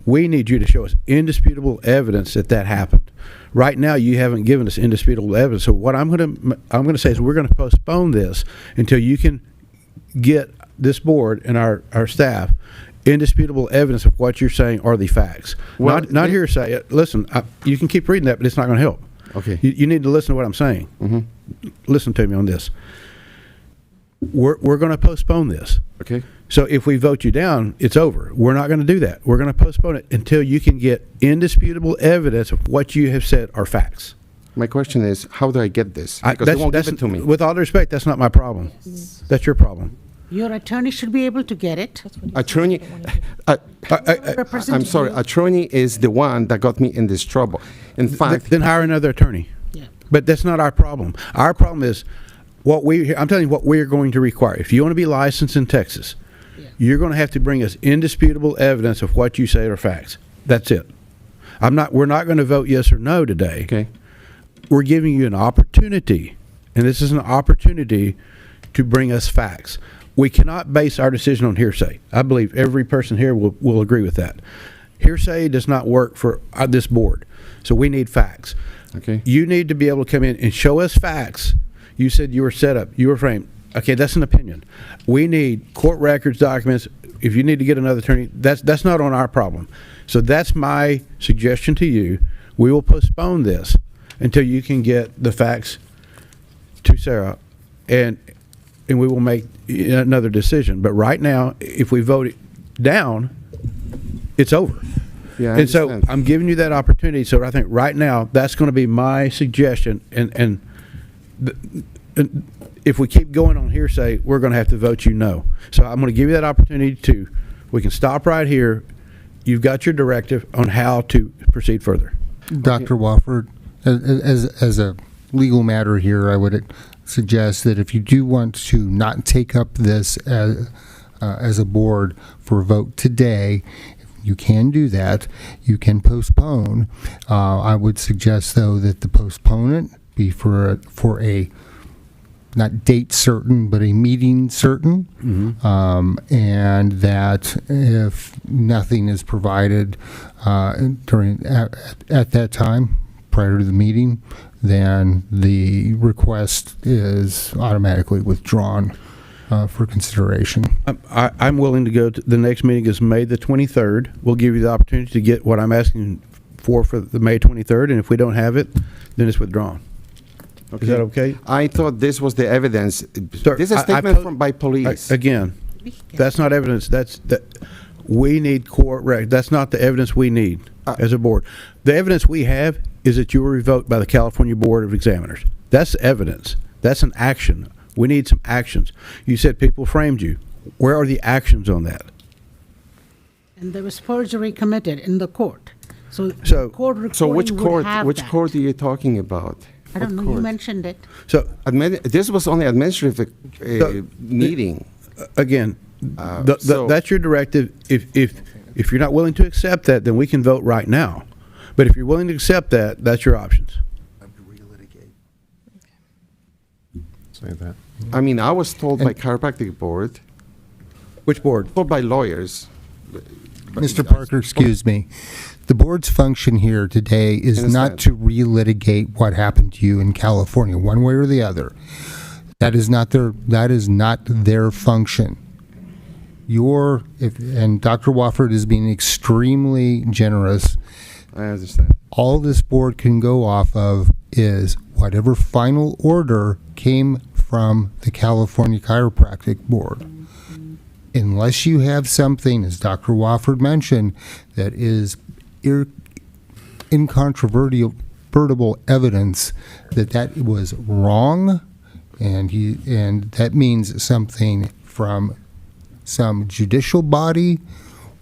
We need you to show us indisputable evidence that happened. Right now, you haven't given us indisputable evidence. So what I'm going to say is we're going to postpone this until you can get this board and our staff indisputable evidence of what you're saying are the facts. Not hearsay. Listen, you can keep reading that, but it's not going to help. Okay. You need to listen to what I'm saying. Listen to me on this. We're going to postpone this. Okay. So if we vote you down, it's over. We're not going to do that. We're going to postpone it until you can get indisputable evidence of what you have said are facts. My question is, how do I get this? Because they won't give it to me. With all due respect, that's not my problem. That's your problem. Your attorney should be able to get it. Attorney, I'm sorry, attorney is the one that got me in this trouble. In fact, Then hire another attorney. Yeah. But that's not our problem. Our problem is I'm telling you what we're going to require. If you want to be licensed in Texas, you're going to have to bring us indisputable evidence of what you say are facts. That's it. We're not going to vote yes or no today. okay, We're giving you an opportunity, and this is an opportunity to bring us facts. We cannot base our decision on hearsay. I believe every person here will agree with that. Hearsay does not work for this board, so we need facts. okay. You need to be able to come in and show us facts. You said you were set up, you were framed. Okay, that's an opinion. We need court records, documents. If you need to get another attorney, that's not on our problem. So that's my suggestion to you. We will postpone this until you can get the facts to Sarah, and we will make another decision. But right now, if we vote it down, it's over. Yeah, I And so understand. I'm giving you that opportunity. So I think right now, that's going to be my suggestion. And if we keep going on hearsay, we're going to have to vote you no. So I'm going to give you that opportunity we can stop right here. You've got your directive on how to proceed further. Dr. Wofford, as a legal matter here, I would suggest that if you do want to not take up this as a board for a vote today, you can do that. You can postpone. I would suggest, though, that the postponement be for a not date certain, but a meeting certain, and that if nothing is provided at that time prior to the meeting, then the request is automatically withdrawn for consideration. I'm willing to go to the next meeting is May the 23rd. We'll give you the opportunity to get what I'm asking for the May 23rd, and if we don't have it, then it's withdrawn. Okay. Is that okay? I thought this was the evidence. Sir, This is a I statement by police. Again, that's not evidence. We need court record. That's not the evidence we need as a board. The evidence we have is that you were revoked by the California Board of Examiners. That's evidence. That's an action. We need some actions. You said people framed you. Where are the actions on that? And there was perjury committed in the court. So court recording So which would court? have Which that. court are you talking about? I don't know. You mentioned it. So This was only administrative meeting. again, so- that's your directive. If you're not willing to accept that, then we can vote right now. But if you're willing to accept that, that's your options. Say that. I mean, I was told by chiropractic board, Which board? told by lawyers. Mr. Parker, excuse me. The board's function here today is not Understand. to relitigate what happened to you in California, one way or the other. That is not their function. And Dr. Wofford is being extremely generous. I understand. All this board can go off of is whatever final order came from the California Chiropractic Board. Unless you have something, as Dr. Wofford mentioned, that is incontrovertible evidence that was wrong, and that means something from some judicial body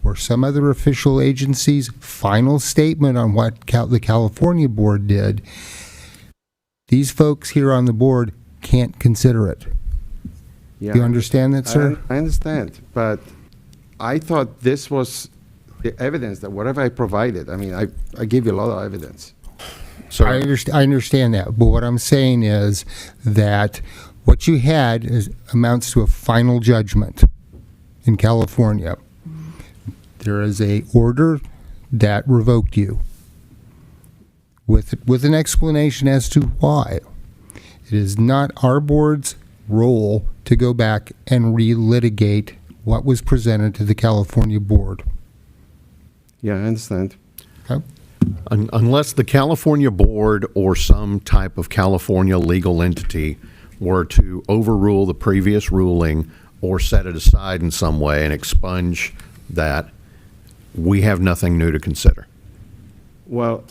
or some other official agency's final statement on what the California board did, these folks here on the board can't consider it. Yeah. Do you understand that, sir? I understand, but I thought this was the evidence that whatever I provided, I mean, I gave you a lot of evidence. I understand that, but what I'm saying is that what you had amounts to a final judgment in California. There is a order that revoked you with an explanation as to why. It is not our board's role to go back and relitigate what was presented to the California board. Yeah, I understand. Okay? Unless the California board or some type of California legal entity were to overrule the previous ruling or set it aside in some way and expunge that, we have nothing new to consider. Well,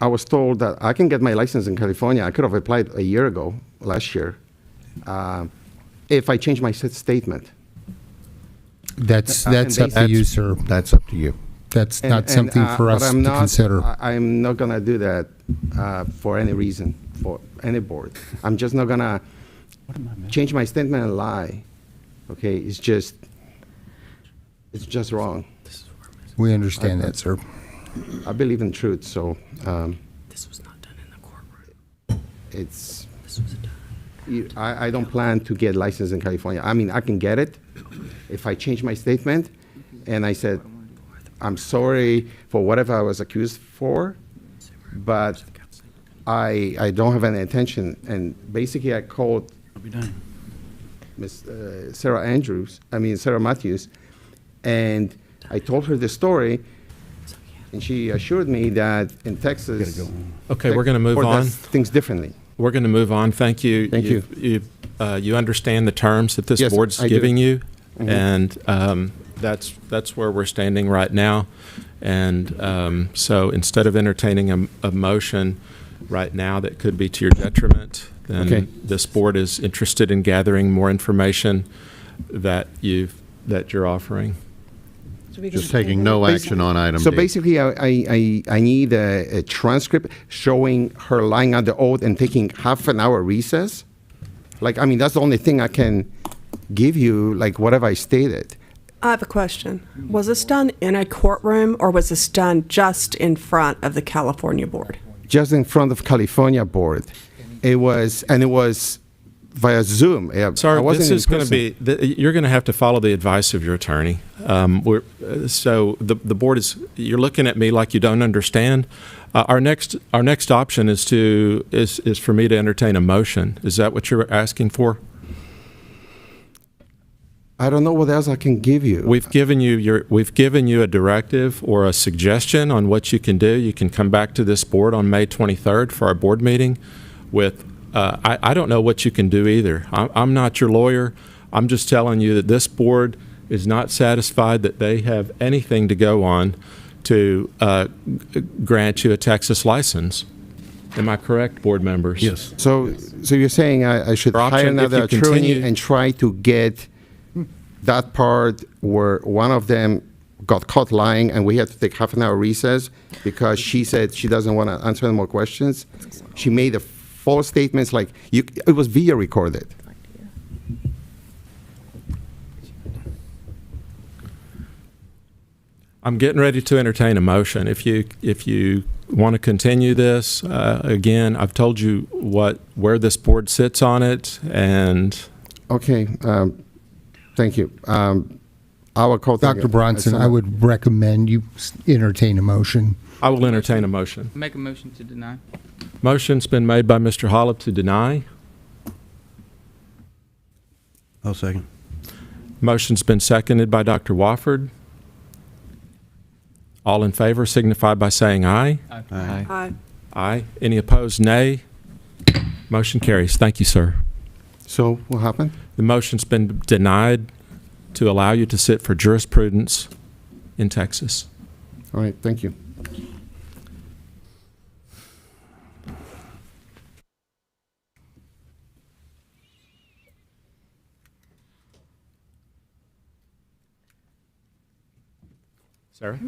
I was told that I can get my license in California. I could have applied a year ago, last year, if I change my statement. That's And up to you, sir. That's up to you. That's not something for but us to consider. I'm not going to do that for any reason, for any board. I'm just not going to change my statement and lie. Okay, it's just wrong. We understand that, sir. I believe in truth, so This was not done in the courtroom. it's. This was done. I don't plan to get licensed in California. I mean, I can get it if I change my statement and I said, I'm sorry for whatever I was accused for, but I don't have any intention. And basically, I called Miss Sarah Matthews, and I told her the story, and she assured me that in Texas, Okay, we're going to move Or on. does things differently. We're going to move on. Thank you. Thank you. You understand the terms that this Yes, board's I do. giving you, Mhm. and that's where we're standing right now. And so instead of entertaining a motion right now that could be to your detriment, then Okay. this board is interested in gathering more information that you're offering. So we can Just taking table no it. action on item So D. basically, I need a transcript showing her lying on the oath and taking half an hour recess. Like, I mean, that's the only thing I can give you, like whatever I stated. I have a question. Was this done in a courtroom or was this done just in front of the California board? Just in front of California board. It was via Zoom. I Sorry, wasn't this in is going to person. be, you're going to have to follow the advice of your attorney. So the board is, you're looking at me like you don't understand. Our next option is for me to entertain a motion. Is that what you're asking for? I don't know what else I can give you. We've given you a directive or a suggestion on what you can do. You can come back to this board on May 23rd for our board meeting with, I don't know what you can do either. I'm not your lawyer. I'm just telling you that this board is not satisfied that they have anything to go on to grant you a Texas license. Am I correct, board members? Yes. So you're saying I should Your option, hire if another you attorney continue- and try to get that part where one of them got caught lying and we had to take half an hour recess because she said she doesn't want to answer any more questions. She made a false statements like it was video recorded. I'm getting ready to entertain a motion. If you want to continue this, again, I've told you where this board sits on it, and Okay, thank you. I will call Dr. Bronson, I would recommend you entertain a motion. I will entertain a motion. Make a motion to deny. Motion's been made by Mr. Hollop to deny. I'll second. Motion's been seconded by Dr. Wofford. All in favor signify by saying aye. Aye. Aye. Aye. Any opposed, nay. Motion carries. Thank you, sir. So what happened? The motion's been denied to allow you to sit for jurisprudence in Texas. All right, thank you. Sarah?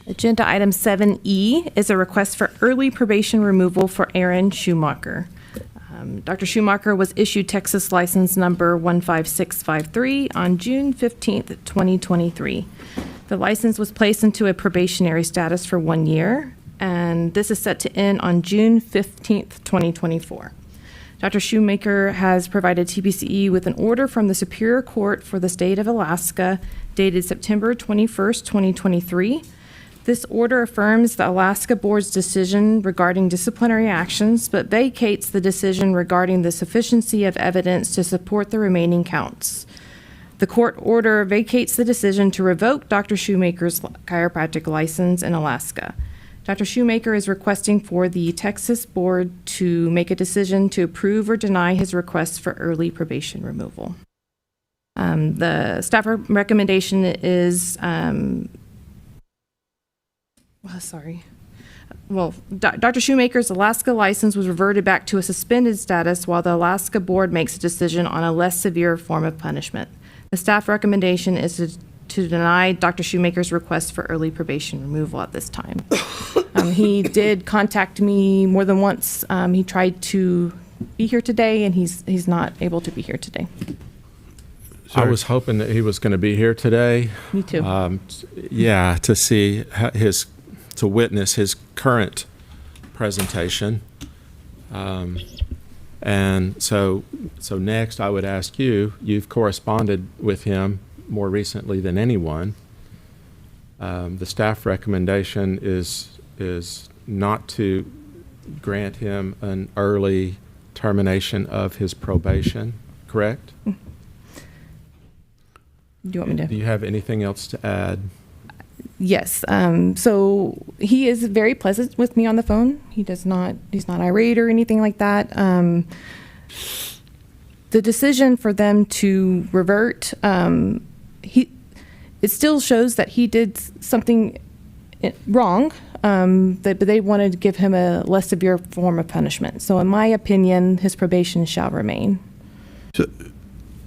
Agenda item 7E is a request for early probation removal for Aaron Schumacher. Dr. Schumacher was issued Texas license number 15653 on June 15th, 2023. The license was placed into a probationary status for 1 year, and this is set to end on June 15th, 2024. Dr. Schumacher has provided TPCE with an order from the Superior Court for the State of Alaska dated September 21st, 2023. This order affirms the Alaska Board's decision regarding disciplinary actions, but vacates the decision regarding the sufficiency of evidence to support the remaining counts. The court order vacates the decision to revoke Dr. Shoemaker's chiropractic license in Alaska. Dr. Shoemaker is requesting for the Texas board to make a decision to approve or deny his request for early probation removal. The staff recommendation is, Dr. Shoemaker's Alaska license was reverted back to a suspended status while the Alaska board makes a decision on a less severe form of punishment. The staff recommendation is to deny Dr. Shoemaker's request for early probation removal at this time. He did contact me more than once. He tried to be here today, and he's not able to be here today. I was hoping that he was going to be here today. Me too. Yeah, to see to witness his current presentation. And so next I would ask you, you've corresponded with him more recently than anyone. The staff recommendation is not to grant him an early termination of his probation, correct? Do you want me to? Do you have anything else to add? Yes. So he is very pleasant with me on the phone. He's not irate or anything like that. The decision for them to revert, it still shows that he did something wrong, but they wanted to give him a less severe form of punishment. So in my opinion, his probation shall remain. So,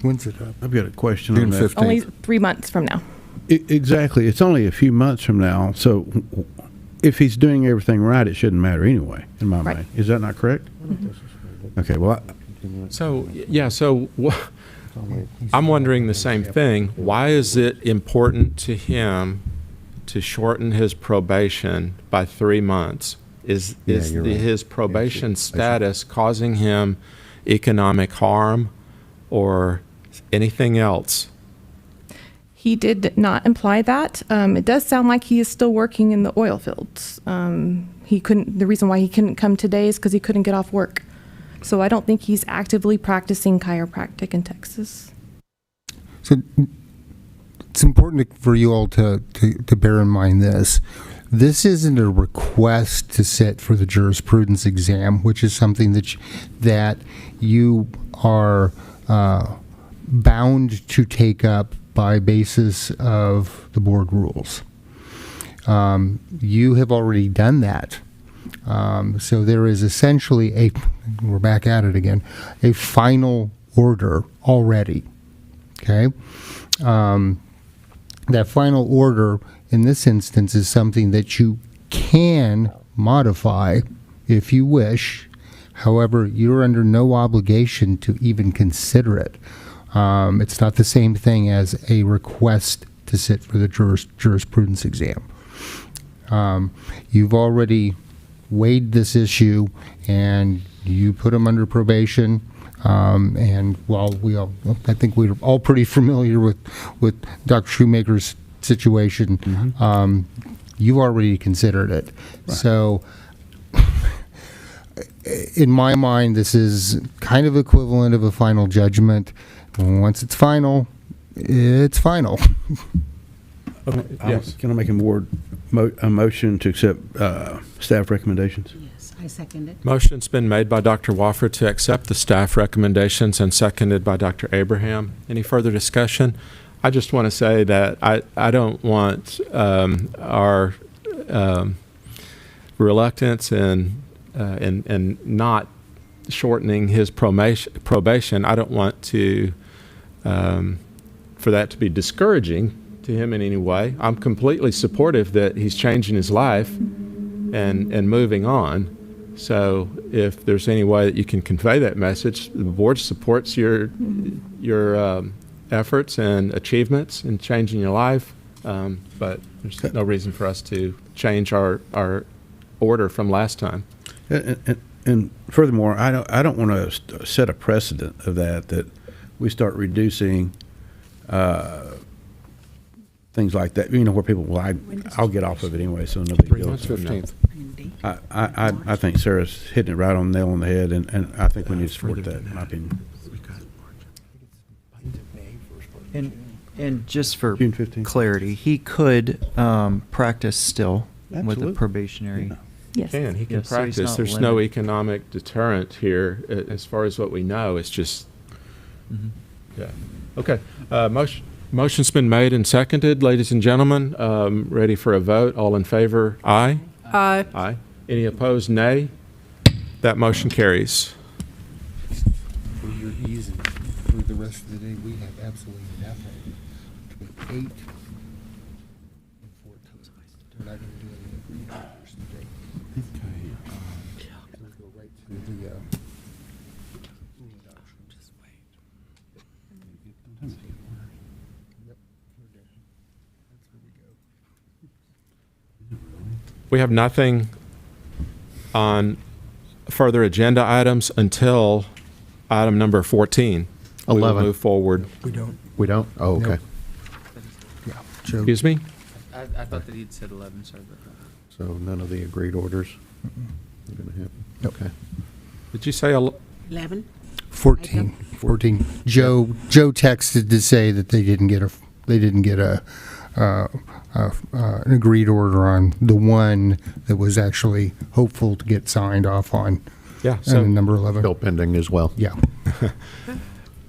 When's it up? I've got a question June on that. 15th. Only 3 months from now. Exactly. It's only a few months from now. So if he's doing everything right, it shouldn't matter anyway, in my Right. mind. Is that not correct? Okay. Well, So, yeah, I'm wondering the same thing. Why is it important to him to shorten his probation by 3 months? Is you're right. his probation status causing him economic harm or anything else? He did not imply that. It does sound like he is still working in the oil fields. The reason why he couldn't come today is because he couldn't get off work. So I don't think he's actively practicing chiropractic in Texas. So it's important for you all to bear in mind this. This isn't a request to sit for the jurisprudence exam, which is something that you are bound to take up by basis of the board rules. You have already done that. So there is essentially we're back at it again, a final order already. Okay? That final order in this instance is something that you can modify if you wish. However, you're under no obligation to even consider it. It's not the same thing as a request to sit for the jurisprudence exam. You've already weighed this issue and you put him under probation. And while I think we're all pretty familiar with Dr. Shoemaker's situation, you've already considered it. Right. So in my mind, this is kind of equivalent of a final judgment. Once it's final, it's final. okay. Yes. Can I make a motion to accept staff recommendations? Yes, I second it. Motion's been made by Dr. Wofford to accept the staff recommendations and seconded by Dr. Abraham. Any further discussion? I just want to say that I don't want our reluctance and not shortening his probation. I don't want to for that to be discouraging to him in any way. I'm completely supportive that he's changing his life and moving on. So if there's any way that you can convey that message, the board supports your efforts and achievements in changing your life, but there's no reason for us to change our order from last time. And furthermore, I don't want to set a precedent of that we start reducing things like that. You know, where people, well, I'll get off of it anyway, so no big deal. 15th. I think Sarah's hitting it right on the nail on the head, and I think we need to support that, in my opinion. And And just for June 15th. clarity, he could practice still with Absolutely. the probationary. Yeah. Yes. Can Yeah, so he's practice. not There's no limited. economic deterrent here as far as what we know. It's just, yeah. Okay. Motion's been made and seconded. Ladies and gentlemen, ready for a vote. All in favor, aye? Aye. Aye. Any opposed, nay? That motion carries. For your ease and for the rest of the day, we have absolutely nothing between 8 and 14. We're not going to do any agreements today. So we'll go right to the readoption. Just wait. Yep, we're there. That's where we go. We have nothing on further agenda items until item number 14. We will 11. move forward. We don't. We don't? Oh, okay. Yeah. Joe. Excuse me? I thought that he'd said 11, sorry about that. So none of the agreed orders are going to happen? Nope. Okay. Did you say 11? 14. 14. Joe texted to say that they didn't get an agreed order on the one that was actually hopeful to get signed off on. Yeah. And number 11. Still pending as well. Yeah.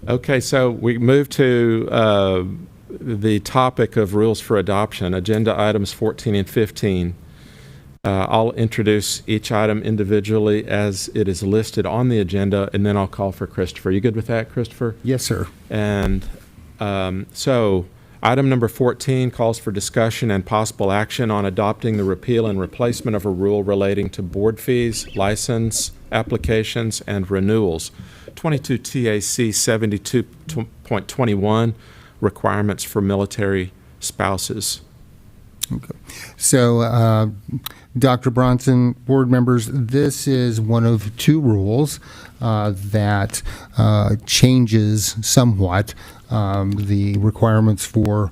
Okay, so we move to the topic of rules for adoption, agenda items 14 and 15. I'll introduce each item individually as it is listed on the agenda, and then I'll call for Christopher. You good with that, Christopher? Yes, sir. And so item number 14 calls for discussion and possible action on adopting the repeal and replacement of a rule relating to board fees, license applications, and renewals. 22 TAC 72.21, requirements for military spouses. Okay. So, Dr. Bronson, board members, this is one of two rules that changes somewhat the requirements for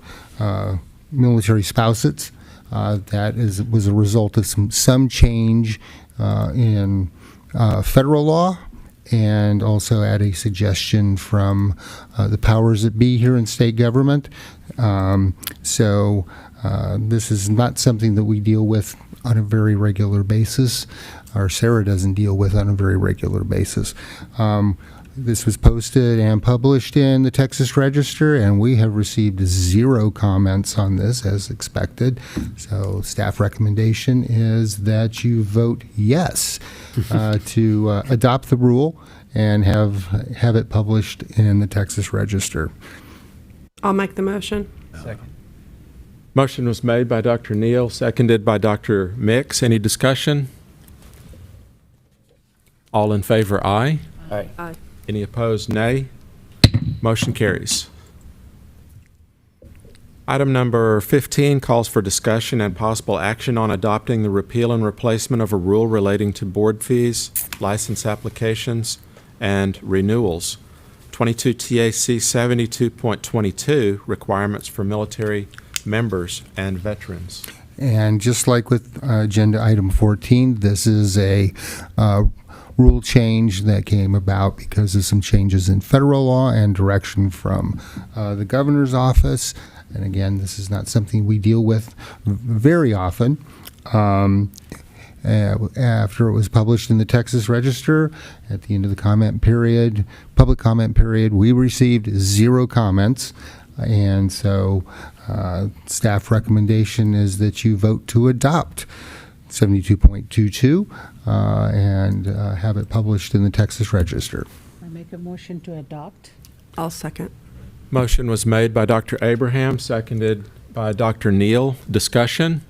military spouses. That was a result of some change in federal law, and also at a suggestion from the powers that be here in state government. So this is not something that we deal with on a very regular basis, or Sarah doesn't deal with on a very regular basis. This was posted and published in the Texas Register, and we have received 0 comments on this as expected. So staff recommendation is that you vote yes to adopt the rule and have it published in the Texas Register. I'll make the motion. Second. Motion was made by Dr. Neal, seconded by Dr. Mix. Any discussion? All in favor, aye. Aye. Any opposed, nay. Motion carries. Item number 15 calls for discussion and possible action on adopting the repeal and replacement of a rule relating to board fees, license applications, and renewals. 22 TAC 72.22, requirements for military members and veterans. And just like with agenda item 14, this is a rule change that came about because of some changes in federal law and direction from the governor's office. And again, this is not something we deal with very often. After it was published in the Texas Register, at the end of the public comment period, we received 0 comments. And so staff recommendation is that you vote to adopt 72.22 and have it published in the Texas Register. I make a motion to adopt. I'll second. Motion was made by Dr. Abraham, seconded by Dr. Neal. Discussion?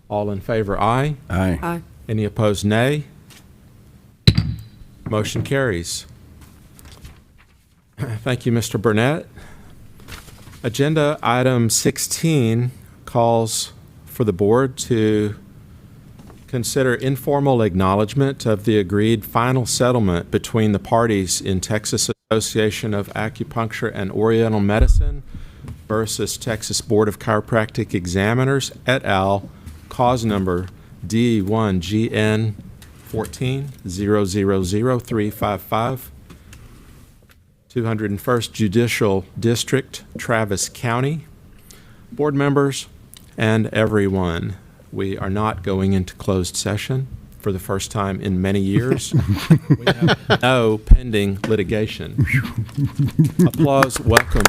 All in favor, aye. Aye. Aye. Any opposed, nay. Motion carries. Thank you, Mr. Burnett. Agenda item 16 calls for the board to consider informal acknowledgement of the agreed final settlement between the parties in Texas Association of Acupuncture and Oriental Medicine versus Texas Board of Chiropractic Examiners et al., cause number D1GN 14-000355, 201st Judicial District, Travis County. Board members and everyone, we are not going into closed session for the first time in many years. We have no pending litigation. Applause, welcome.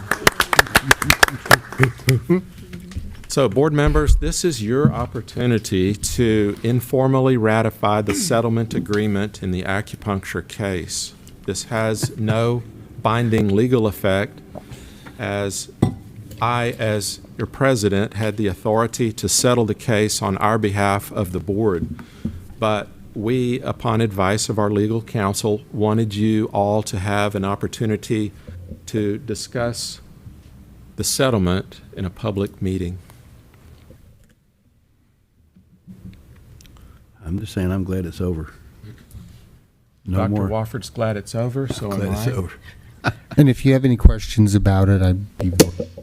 So, board members, this is your opportunity to informally ratify the settlement agreement in the acupuncture case. This has no binding legal effect, as I, as your president, had the authority to settle the case on our behalf of the board. But we, upon advice of our legal counsel, wanted you all to have an opportunity to discuss the settlement in a public meeting. I'm just saying I'm glad it's over. No Dr. more. Wofford's glad it's over, so am Glad it's I. over. And if you have any questions about it, I'd be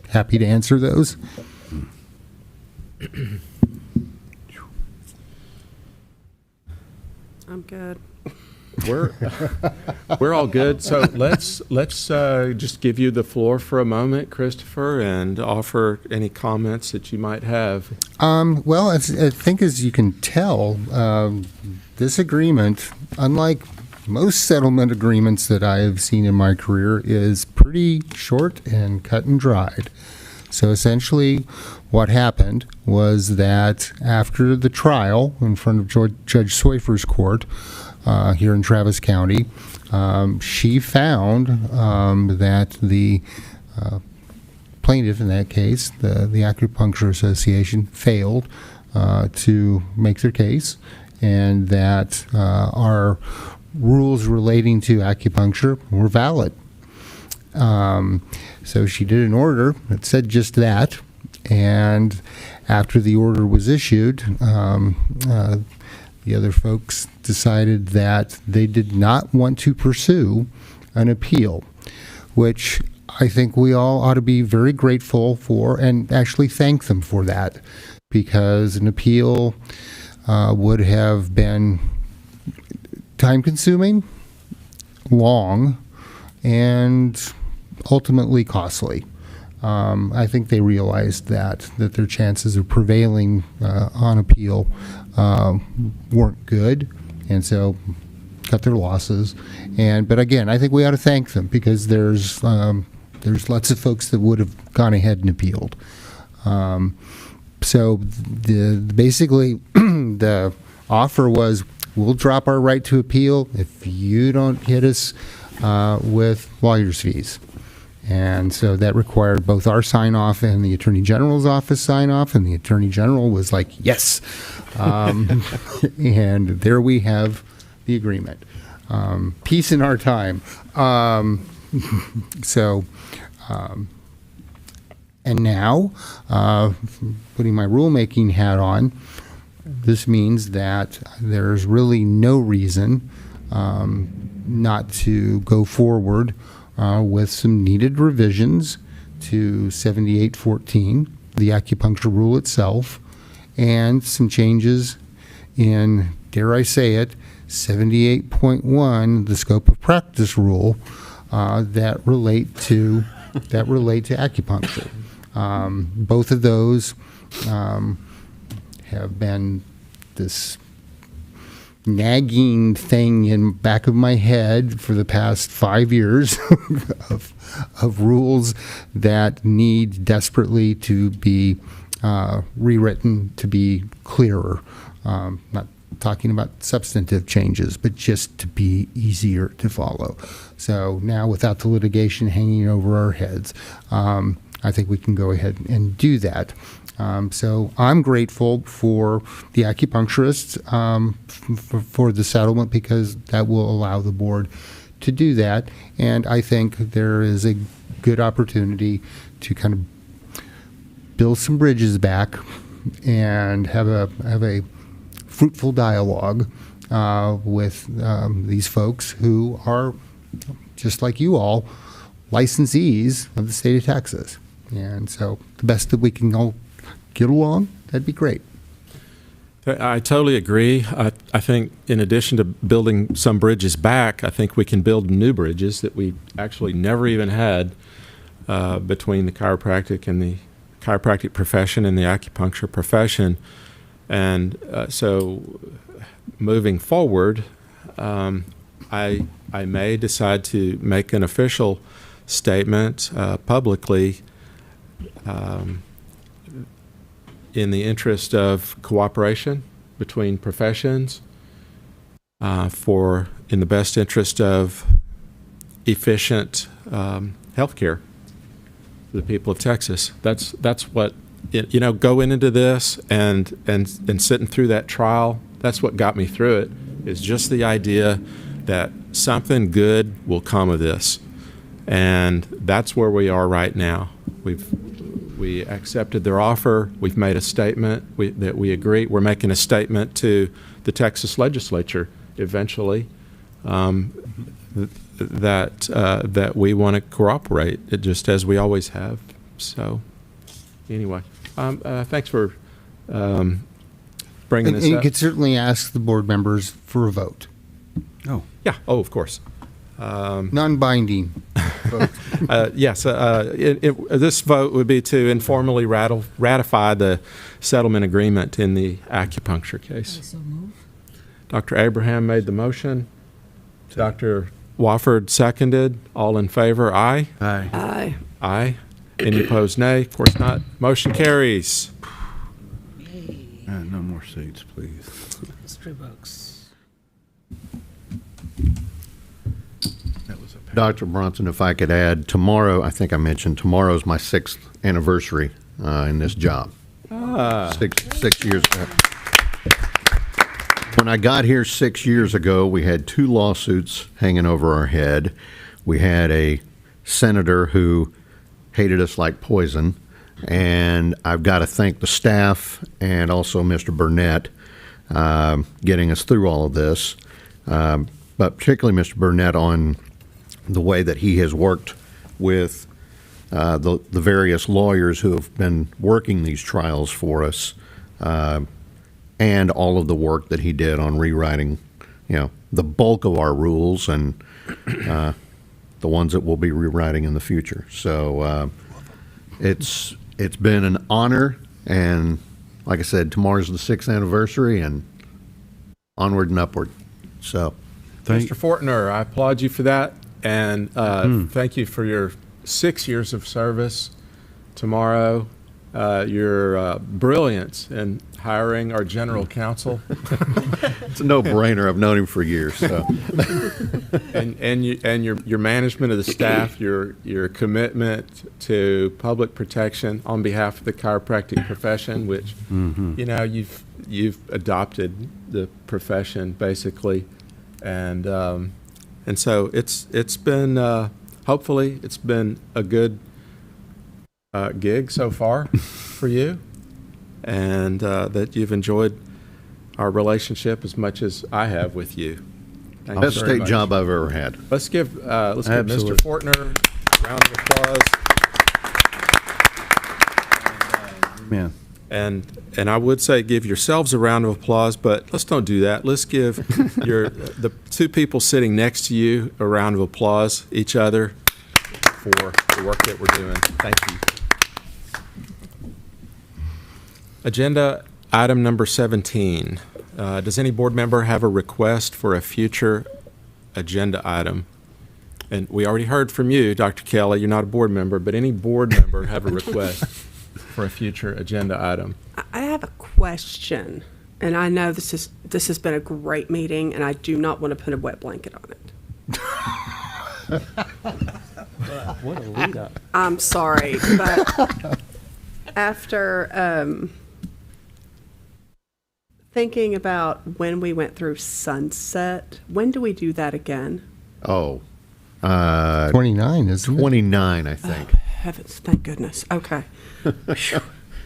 happy to answer those. I'm good. We're all good. So let's just give you the floor for a moment, Christopher, and offer any comments that you might have. Well, I think as you can tell, this agreement, unlike most settlement agreements that I have seen in my career, is pretty short and cut and dried. So essentially what happened was that after the trial in front of Judge Soifer's court here in Travis County, she found that the plaintiff in that case, the Acupuncture Association, failed to make their case, and that our rules relating to acupuncture were valid. So she did an order that said just that, and after the order was issued, the other folks decided that they did not want to pursue an appeal, which I think we all ought to be very grateful for and actually thank them for that, because an appeal would have been time-consuming, long, and ultimately costly. I think they realized that their chances of prevailing on appeal weren't good, and so cut their losses. But again, I think we ought to thank them, because there's lots of folks that would have gone ahead and appealed. So basically the offer was, we'll drop our right to appeal if you don't hit us with lawyer's fees. And so that required both our sign-off and the Attorney General's office sign-off, and the Attorney General was like, yes. And there we have the agreement. Peace in our time. And now, putting my rulemaking hat on, this means that there's really no reason not to go forward with some needed revisions to 7814, the acupuncture rule itself, and some changes in, dare I say it, 78.1, the scope of practice rule, that relate to acupuncture. Both of those have been this nagging thing in back of my head for the past 5 years of rules that need desperately to be rewritten to be clearer. Not talking about substantive changes, but just to be easier to follow. So now, without the litigation hanging over our heads, I think we can go ahead and do that. So I'm grateful for the acupuncturists for the settlement, because that will allow the board to do that. And I think there is a good opportunity to kind of build some bridges back and have a fruitful dialogue with these folks who are, just like you all, licensees of the state of Texas. And so the best that we can all get along, that'd be great. I totally agree. I think in addition to building some bridges back, I think we can build new bridges that we actually never even had between the chiropractic and the chiropractic profession and the acupuncture profession. And so moving forward, I may decide to make an official statement publicly in the interest of cooperation between professions in the best interest of efficient healthcare for the people of Texas. That's what, going into this and sitting through that trial, that's what got me through it, is just the idea that something good will come of this. And that's where we are right now. We accepted their offer. We've made a statement that we agree. We're making a statement to the Texas legislature eventually that we want to cooperate, just as we always have. So anyway, thanks for bringing this And you up. could certainly ask the board members for a vote. Oh, Yeah. Oh, of course. Non-binding vote. Yes, this vote would be to informally ratify the settlement agreement in the acupuncture case. So move. Dr. Abraham made the motion. Dr. Wofford seconded. All in favor, aye? aye. Aye. Aye. Any opposed, nay? Of course not. Motion carries. No more seats, please. History books. That was a Dr. Bronson, if I could add, tomorrow, I think I mentioned, tomorrow's my 6th anniversary in this job. Six years ago. When I got here 6 years ago, we had 2 lawsuits hanging over our head. We had a senator who hated us like poison, and I've got to thank the staff and also Mr. Burnett getting us through all of this, but particularly Mr. Burnett on the way that he has worked with the various lawyers who have been working these trials for us, and all of the work that he did on rewriting, the bulk of our rules and the ones that we'll be rewriting in the future. So it's been an honor, and like I said, tomorrow's the 6th anniversary, and onward and upward. So, Mr. Fortner, I applaud you for that, and thank you for your 6 years of service. Tomorrow, your brilliance in hiring our general counsel. it's a no-brainer. I've known him for years. So. and your management of the staff, your commitment to public protection on behalf of the chiropractic profession, which you've adopted the profession basically, and so it's been hopefully it's been a good gig so far for you, and that you've enjoyed our relationship as much as I have with you. Thank Best you very state much. job I've ever had. Let's give Mr. Absolutely. Fortner a round of applause. Man. And I would say give yourselves a round of applause, but let's don't do that. Let's give the 2 people sitting next to you a round of applause, each other, for the work that we're doing. Thank you. Agenda item number 17. Does any board member have a request for a future agenda item? And we already heard from you, Dr. Kelly. You're not a board member, but any board member have a request for a future agenda item? I have a question, and I know this has been a great meeting, and I do not want to put a wet blanket on it. What a lead up. I'm sorry, but after thinking about when we went through sunset, when do we do that again? Oh, 29, isn't it? 29, I think. Heavens, thank goodness. Okay.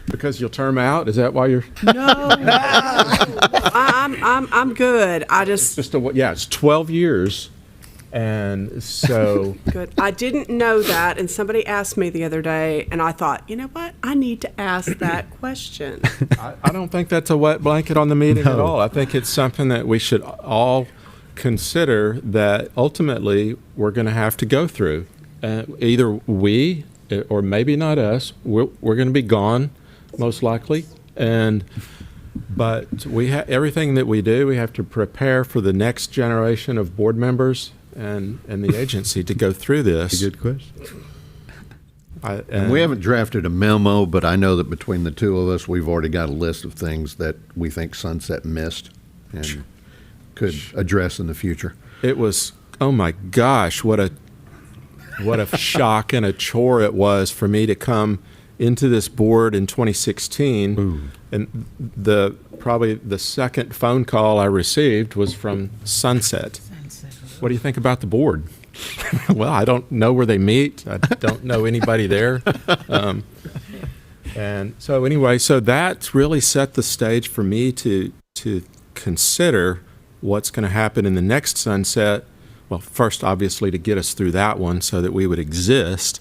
Because you'll term out? Is that why you're? No, I'm good. I just It's 12 years. And so, Good. I didn't know that, and somebody asked me the other day, and I thought, you know what? I need to ask that question. I don't think that's a wet blanket on the meeting at No. all. I think it's something that we should all consider that ultimately we're going to have to go through. Either we, or maybe not us, we're going to be gone, most likely. But everything that we do, we have to prepare for the next generation of board members and the agency to go through this. Good question. And we haven't drafted a memo, but I know that between the two of us, we've already got a list of things that we think Sunset missed and could address in the future. It was, oh my gosh, what a shock and a chore it was for me to come into this board in 2016. Ooh. And probably the second phone call I received was from Sunset. What do you think about the board? Well, I don't know where they meet. I don't know anybody there. And so anyway, so that really set the stage for me to consider what's going to happen in the next Sunset. Well, first, obviously, to get us through that one so that we would exist.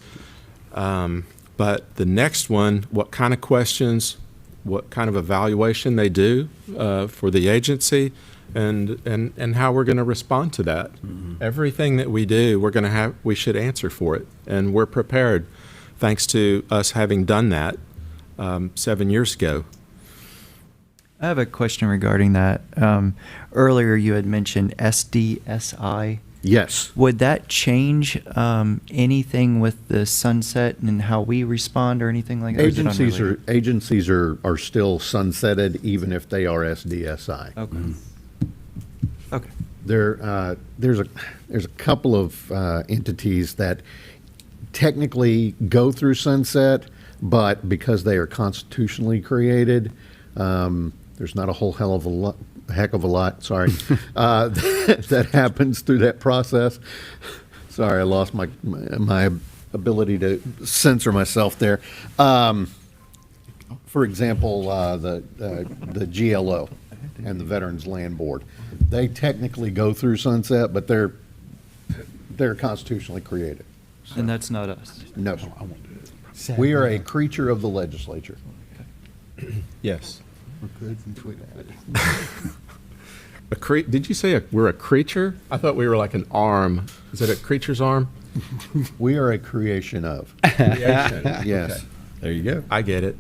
But the next one, what kind of questions, what kind of evaluation they do for the agency, and how we're going to respond to that. Mm-hmm. Everything that we do, we should answer for it, and we're prepared, thanks to us having done that 7 years ago. I have a question regarding that. Earlier, you had mentioned SDSI. Yes. Would that change anything with the sunset and how we respond or anything like that? Agencies are still sunsetted even if they are SDSI. Okay. Mm-hmm. Okay. There's a couple of entities that technically go through sunset, but because they are constitutionally created, there's not a whole heck of a lot, sorry, that happens through that process. Sorry, I lost my ability to censor myself there. For example, the GLO and the Veterans Land Board, they technically go through sunset, but they're constitutionally created. And that's not us. No, we are a creature of the legislature. Yes. Did you say we're a creature? I thought we were like an arm. Is it a creature's arm? We are a creation of. Creation. Yes. Okay. There you go. I get it.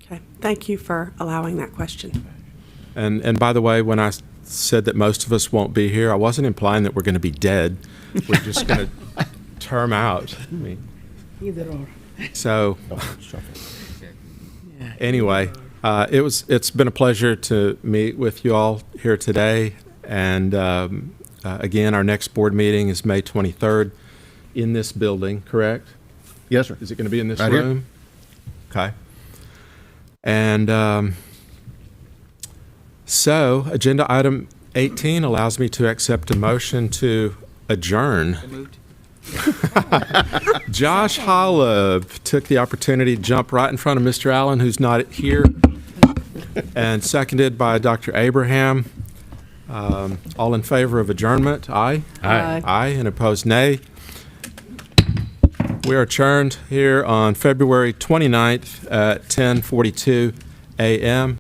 Okay, thank you for allowing that question. And by the way, when I said that most of us won't be here, I wasn't implying that we're going to be dead. We're just going to term out. Either or. So anyway, it's been a pleasure to meet with you all here today. And again, our next board meeting is May 23rd in this building, correct? Yes, sir. Is it going to be in this Right here. room? Okay. And so agenda item 18 allows me to accept a motion to adjourn. Moved. Josh Holub took the opportunity to jump right in front of Mr. Allen, who's not here, and seconded by Dr. Abraham. All in favor of adjournment? Aye. Aye. Aye, and opposed, nay. We are adjourned here on February 29th at 10:42 a.m.